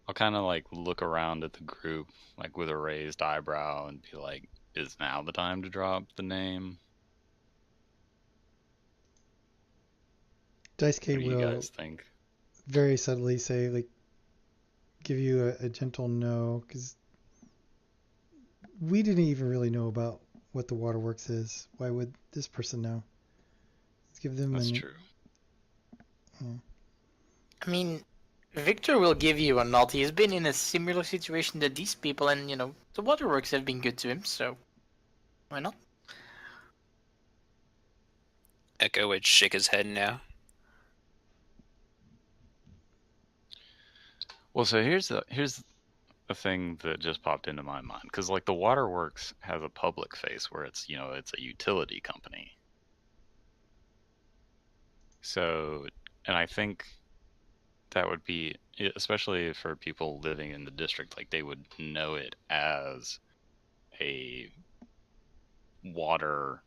I'll kind of like look around at the group like with a raised eyebrow and be like, is now the time to drop the name? Dice K What do you will guys think? very subtly say, like, give you a gentle no, because we didn't even really know about what the Waterworks is. Why would this person know? Let's give them That's true. Yeah. I mean, Victor will give you a nod. He's been in a similar situation to these people, and the Waterworks have been good to him, so why not? Echo would shake his head no. Well, so here's a thing that just popped into my mind because like the Waterworks has a public face where it's it's a utility company. So, and I think that would be especially for people living in the district, like they would know it as a water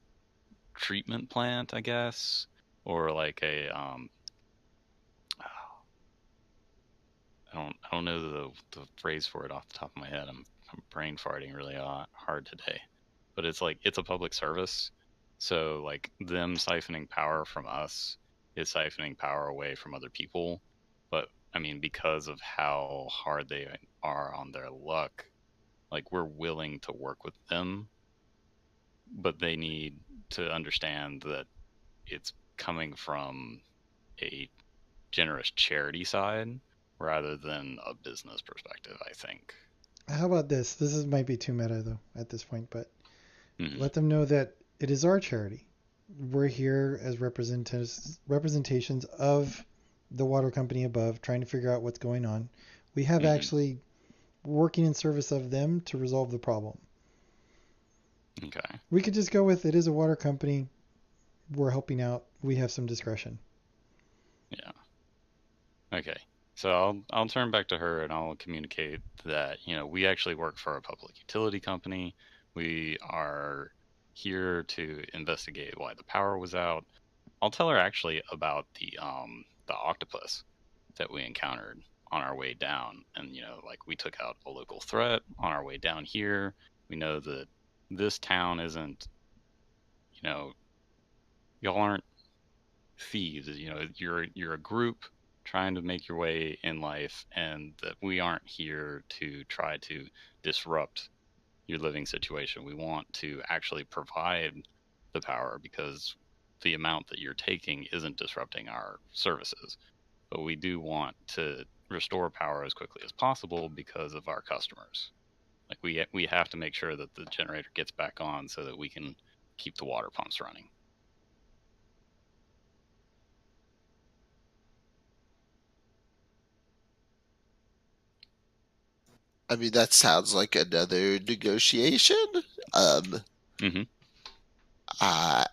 treatment plant, I guess, or like a I don't know the phrase for it off the top of my head. I'm brain farting really hard today, but it's like it's a public service, so like them siphoning power from us is siphoning power away from other people. But I mean, because of how hard they are on their luck, like we're willing to work with them, but they need to understand that it's coming from a generous charity side rather than a business perspective, I think. How about this? Might be too meta though at this point, but Mm-hmm. let them know that it is our charity. We're here as representations of the water company above, trying to figure out what's going on. We have actually working in service of them to resolve the problem. Okay. We could just go with it is a water company. We're helping out. We have some discretion. Yeah. Okay. So I'll turn back to her and I'll communicate that, we actually work for a public utility company. We are here to investigate why the power was out. I'll tell her actually about the octopus that we encountered on our way down. And, like we took out a local threat on our way down here. We know that this town isn't, y'all aren't thieves. You're a group trying to make your way in life, and that we aren't here to try to disrupt your living situation. We want to actually provide the power because the amount that you're taking isn't disrupting our services. But we do want to restore power as quickly as possible because of our customers. Like we have to make sure that the generator gets back on so that we can keep the water pumps running. I mean, that sounds like another negotiation. Mm-hmm. Uh,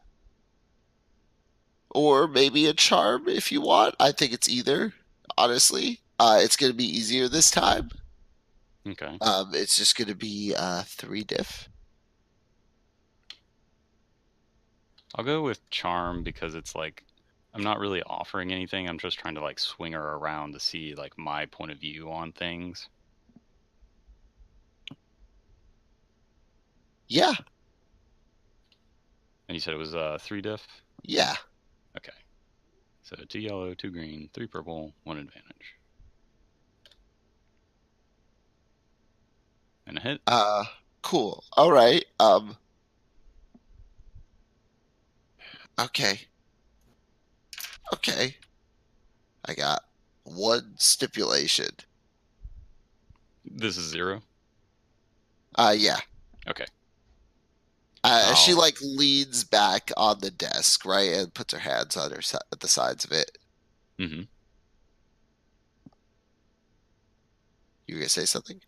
or maybe a charm if you want. I think it's either. Honestly, it's gonna be easier this time. Okay. It's just gonna be 3 diff. I'll go with charm because it's like I'm not really offering anything. I'm just trying to like swing her around to see like my point of view on things. Yeah, And you said it was 3 diff? yeah. Okay. So 2 yellow, 2 green, 3 purple, 1 advantage. And a hit. Cool. All right. Okay. Okay. I got one stipulation. This is 0? Yeah. Okay. She I'll... like leans back on the desk, right, and puts her hands on her at the sides of it. Mm-hmm. You were gonna say something?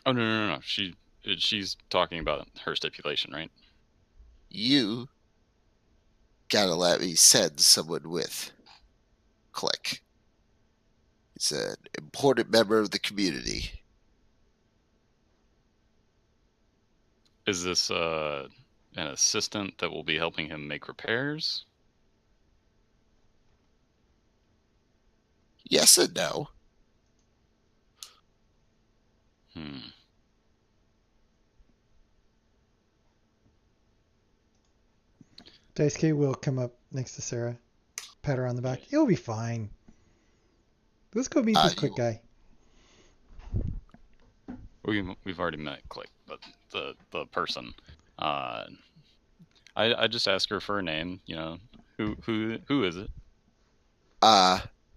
Oh, no. She's talking about her stipulation, right? You gotta let me send someone with. Click. He's an important member of the community. Is this an assistant that will be helping him make repairs? Yes and no. Daisuke will come up next to Sarah, pat her on the back. You'll be fine. Let's go meet this quick guy. We've already met Click, but the person. I just ask her for a name. You know, who is it?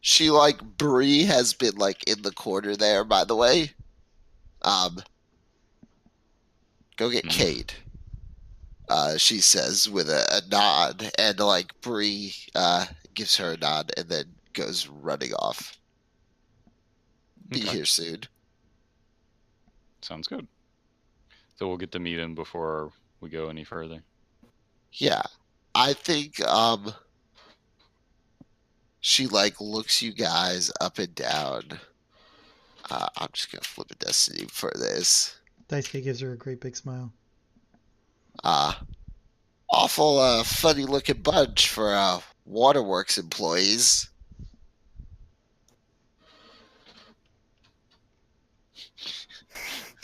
She like Bree has been like in the corner there. By the way, go get Cade. She says with a nod, and like Bree gives her a nod and then goes running off. Be here soon. Sounds good. So we'll get to meet him before we go any further. Yeah, I think she like looks you guys up and down. I'm just gonna flip a destiny for this. Daisuke gives her a great big smile. Awful funny looking bunch for Waterworks employees.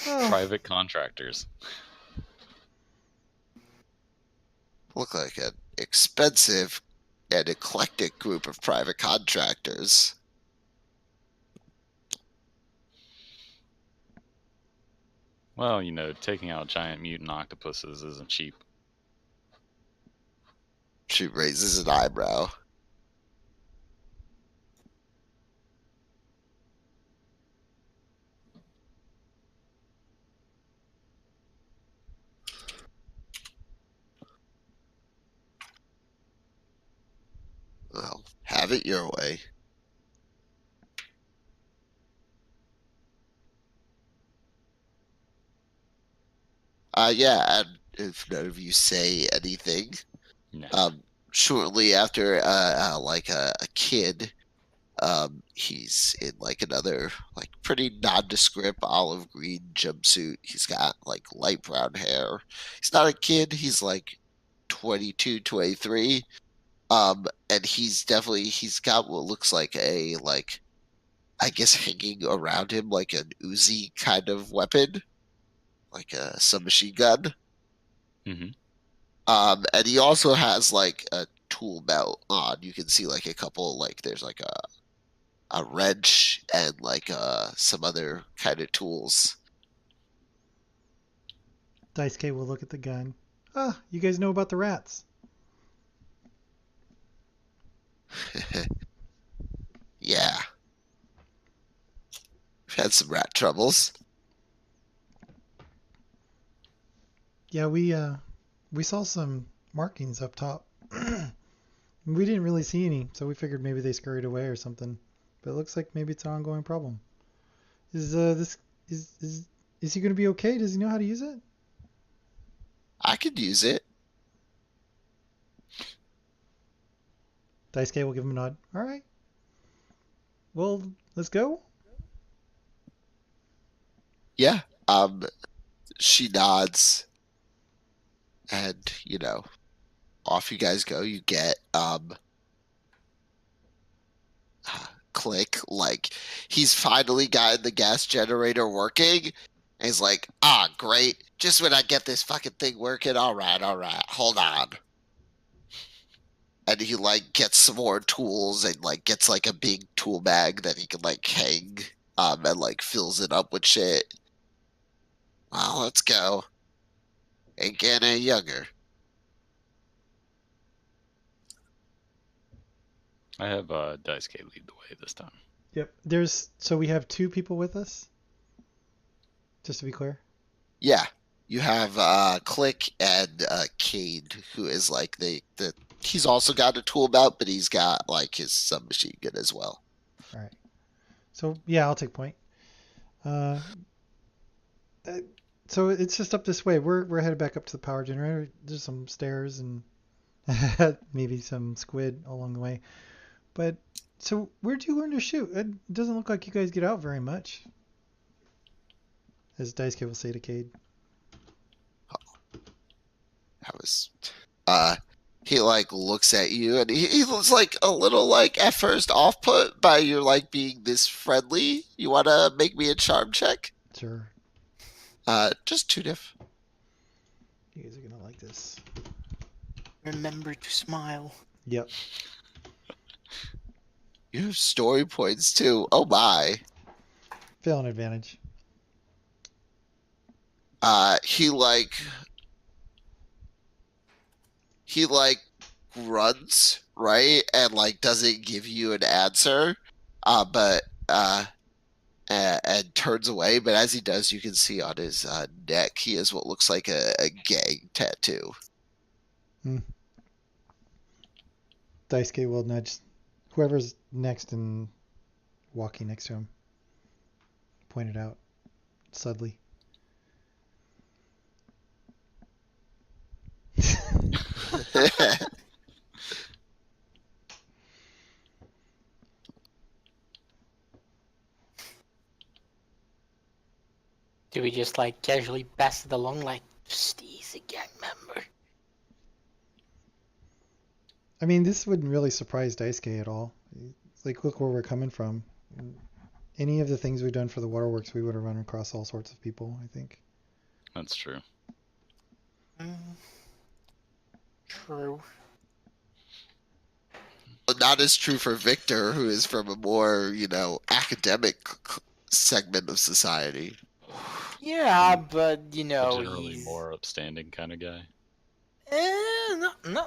Private contractors. Look like an expensive and eclectic group of private contractors. Well, you know, taking out giant mutant octopuses isn't cheap. She raises an eyebrow. Well, have it your way. Yeah, and if none of you say anything, No. Shortly after, like a kid, he's in like another like pretty nondescript olive green jumpsuit. He's got like light brown hair. He's not a kid. He's like 22, 23. And he's got what looks like a like I guess hanging around him like an Uzi kind of weapon, like a submachine gun. Mm-hmm. And he also has like a tool belt on. You can see like a couple like there's like a wrench and like some other kind of tools. Daisuke will look at the gun. Ah, you guys know about the rats. Yeah. We've had some rat troubles. Yeah, we saw some markings up top. We didn't really see any, so we figured maybe they scurried away or something. But it looks like maybe it's an ongoing problem. Is this is he gonna be okay? Does he know how to use it? I could use it. Daisuke will give him a nod. All right. Well, let's go. Yeah. She nods, and off you guys go. You get Click, like, he's finally gotten the gas generator working, and he's like, great, just when I get this fucking thing working. All right, hold on. And he like gets some more tools and like gets like a big tool bag that he can like hang, and like fills it up with shit. Well, let's go. Ain't getting any younger. I have Daisuke lead the way this time. Yep. So we have 2 people with us. Just to be clear. Yeah, you have Click and Cade, who is like the he's also got a tool belt, but he's got like his submachine gun as well. All right. So yeah, I'll take point. So it's just up this way. We're headed back up to the power generator. There's some stairs and maybe some squid along the way. But so where'd you learn to shoot? It doesn't look like you guys get out very much. As Daisuke will say to Cade. That was he like looks at you, and he looks like a little like at first off put by your like being this friendly. You wanna make me a charm check? Sure. Just 2 diff. You guys are gonna like this. Remember to smile. Yep. You have story points too. Oh my. Fail an advantage. He like grunts, right? And like doesn't give you an answer. But and turns away, but as he does, you can see on his neck he has what looks like a gang tattoo. Daisuke will nudge whoever's next and walking next to him. Point it out subtly. Do we just like casually pass it along like, he's a gang member? I mean, this wouldn't really surprise Daisuke at all. Like, look where we're coming from. Any of the things we've done for the Waterworks, we would have run across all sorts of people, I think. That's true. True. But not as true for Victor, who is from a more, academic segment of society. Yeah, but Generally he's more upstanding kind of guy. No.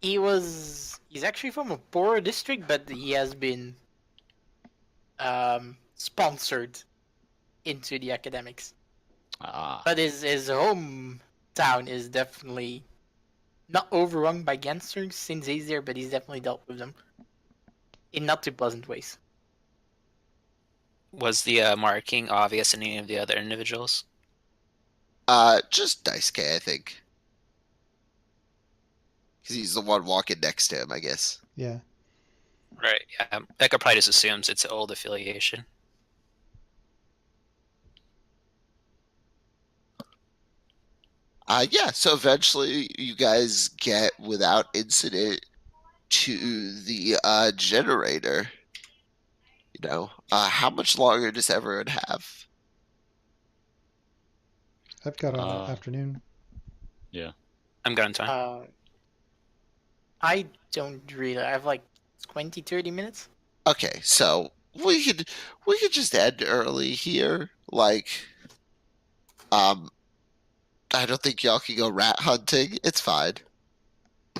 He's actually from a poorer district, but he has been sponsored into the academics. But his hometown is definitely not overrun by gangsters since he's there, but he's definitely dealt with them in not too pleasant ways. Was the marking obvious in any of the other individuals? Just Daisuke, I think. Because he's the one walking next to him, I guess. Yeah. Right, yeah. Echo probably just assumes it's an old affiliation. Yeah, so eventually you guys get without incident to the generator. How much longer does everyone have? I've got all afternoon. Yeah. I'm going time. I don't really. I have like 20, 30 minutes. Okay, so we could just end early here. Like, I don't think y'all can go rat hunting. It's fine.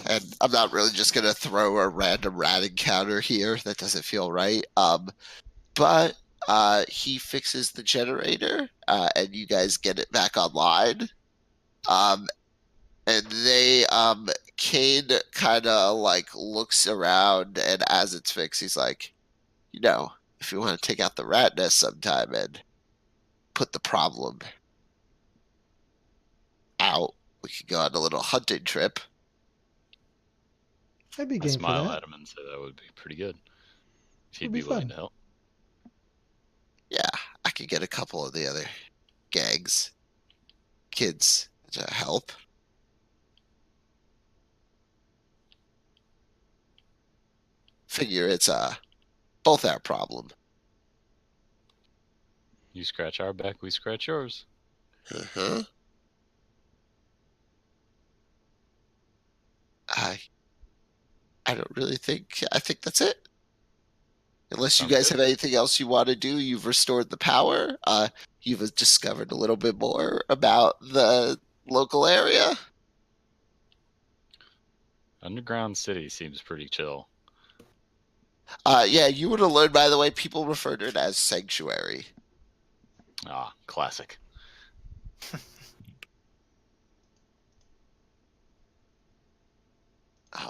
And I'm not really just gonna throw a random rat encounter here. That doesn't feel right. But he fixes the generator, and you guys get it back online. And they Kane kind of like looks around, and as it's fixed, he's like, if you want to take out the rat nest sometime and put the problem out, we could go on a little hunting trip. I'd be I game for smile that. at him and say that would be pretty good. If he'd Would be be willing fun. to help. Yeah, I could get a couple of the other kids to help. Figure it's both our problem. You scratch our back, we scratch yours. Uh-huh. I don't really think. I think that's it. Unless you Sounds guys good. have anything else you want to do, you've restored the power. You've discovered a little bit more about the local area. Underground City seems pretty chill. Yeah, you would have learned, by the way, people refer to it as sanctuary. Ah, classic.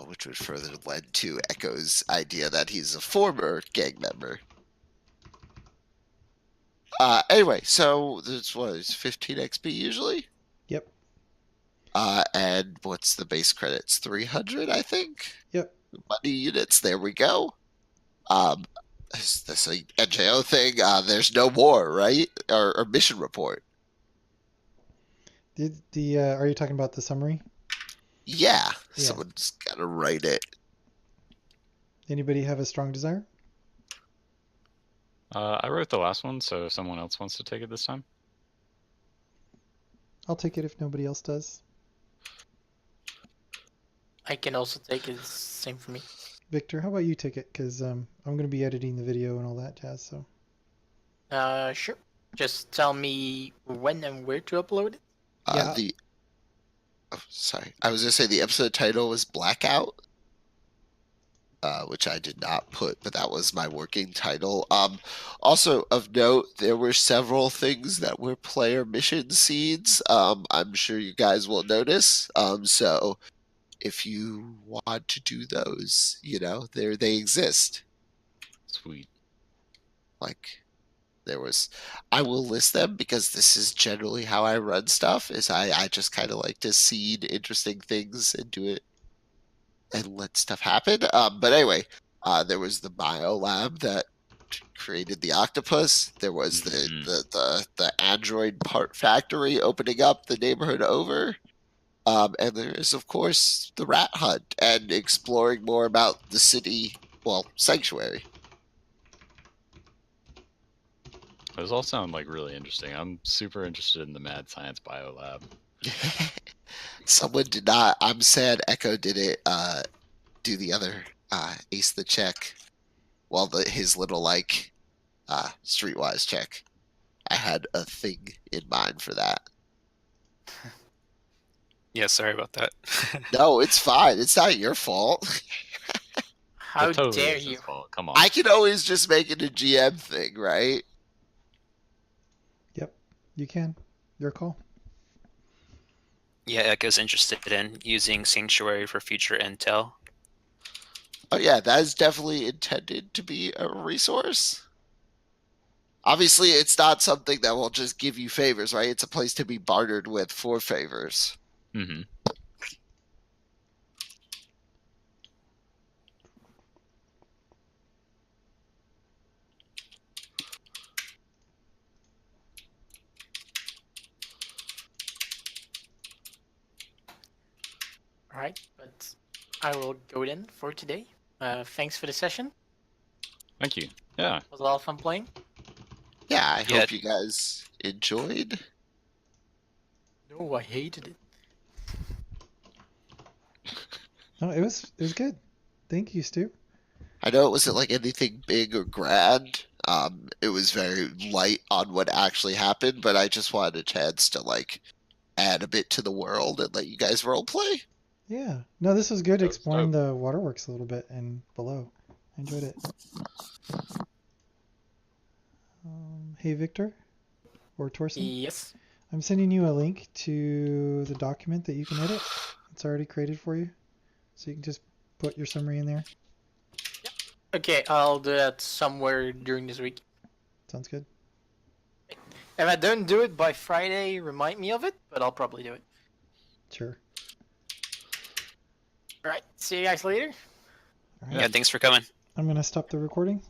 Which would further lend to Echo's idea that he's a former gang member. Anyway, so this was 15 XP usually. Yep. And what's the base credits? 300, I think. Yep. Money units. There we go. This a NJO thing. There's no more, right? Or mission report. Are you talking about the summary? Yeah. Yeah. Someone's got to write it. Anybody have a strong desire? I wrote the last one, so if someone else wants to take it this time. I'll take it if nobody else does. I can also take it. Same for me. Victor, how about you take it? Because I'm going to be editing the video and all that jazz. So. Sure. Just tell me when and where to upload it. Yeah. Sorry. I was going to say the episode title was Blackout, which I did not put, but that was my working title. Also, of note, there were several things that were player mission seeds. I'm sure you guys will notice. So if you want to do those, they exist. Sweet. Like, I will list them because this is generally how I run stuff, is I just kind of like to seed interesting things and do it and let stuff happen. But anyway, there was the bio lab that created the octopus. There was the android part factory opening up the neighborhood over. And there is, of course, the rat hunt and exploring more about the city, sanctuary. Those all sound like really interesting. I'm super interested in the Mad Science Bio Lab. Someone did not. I'm sad Echo didn't do the other ace the check. His little streetwise check. I had a thing in mind for that. Yeah, sorry about that. No, it's fine. It's not your fault. How It totally dare is his you? fault. Come on. I can always just make it a GM thing, right? Yep. You can. Your call. Yeah, Echo's interested in using Sanctuary for future intel. Oh yeah, that is definitely intended to be a resource. Obviously, it's not something that will just give you favors, right? It's a place to be bartered with for favors. Mm-hmm. All right, but I will go then for today. Thanks for the session. Thank you. Yeah. It was a lot of fun playing. Yeah, I Yeah. hope you guys enjoyed. No, I hated it. No, it was good. Thank you, Stu. I know it wasn't like anything big or grand. It was very light on what actually happened, but I just wanted a chance to add a bit to the world and let you guys role play. Yeah. No, this was good So- exploring the waterworks a little bit and below. I enjoyed it. Hey, Victor or Torsen, Yes. I'm sending you a link to the document that you can edit. It's already created for you. So you can just put your summary in there. Okay, I'll do that somewhere during this week. Sounds good. If I don't do it by Friday, remind me of it, but I'll probably do it. Sure. Alright, see you guys later. All right. Yeah, thanks for coming. I'm going to stop the recording.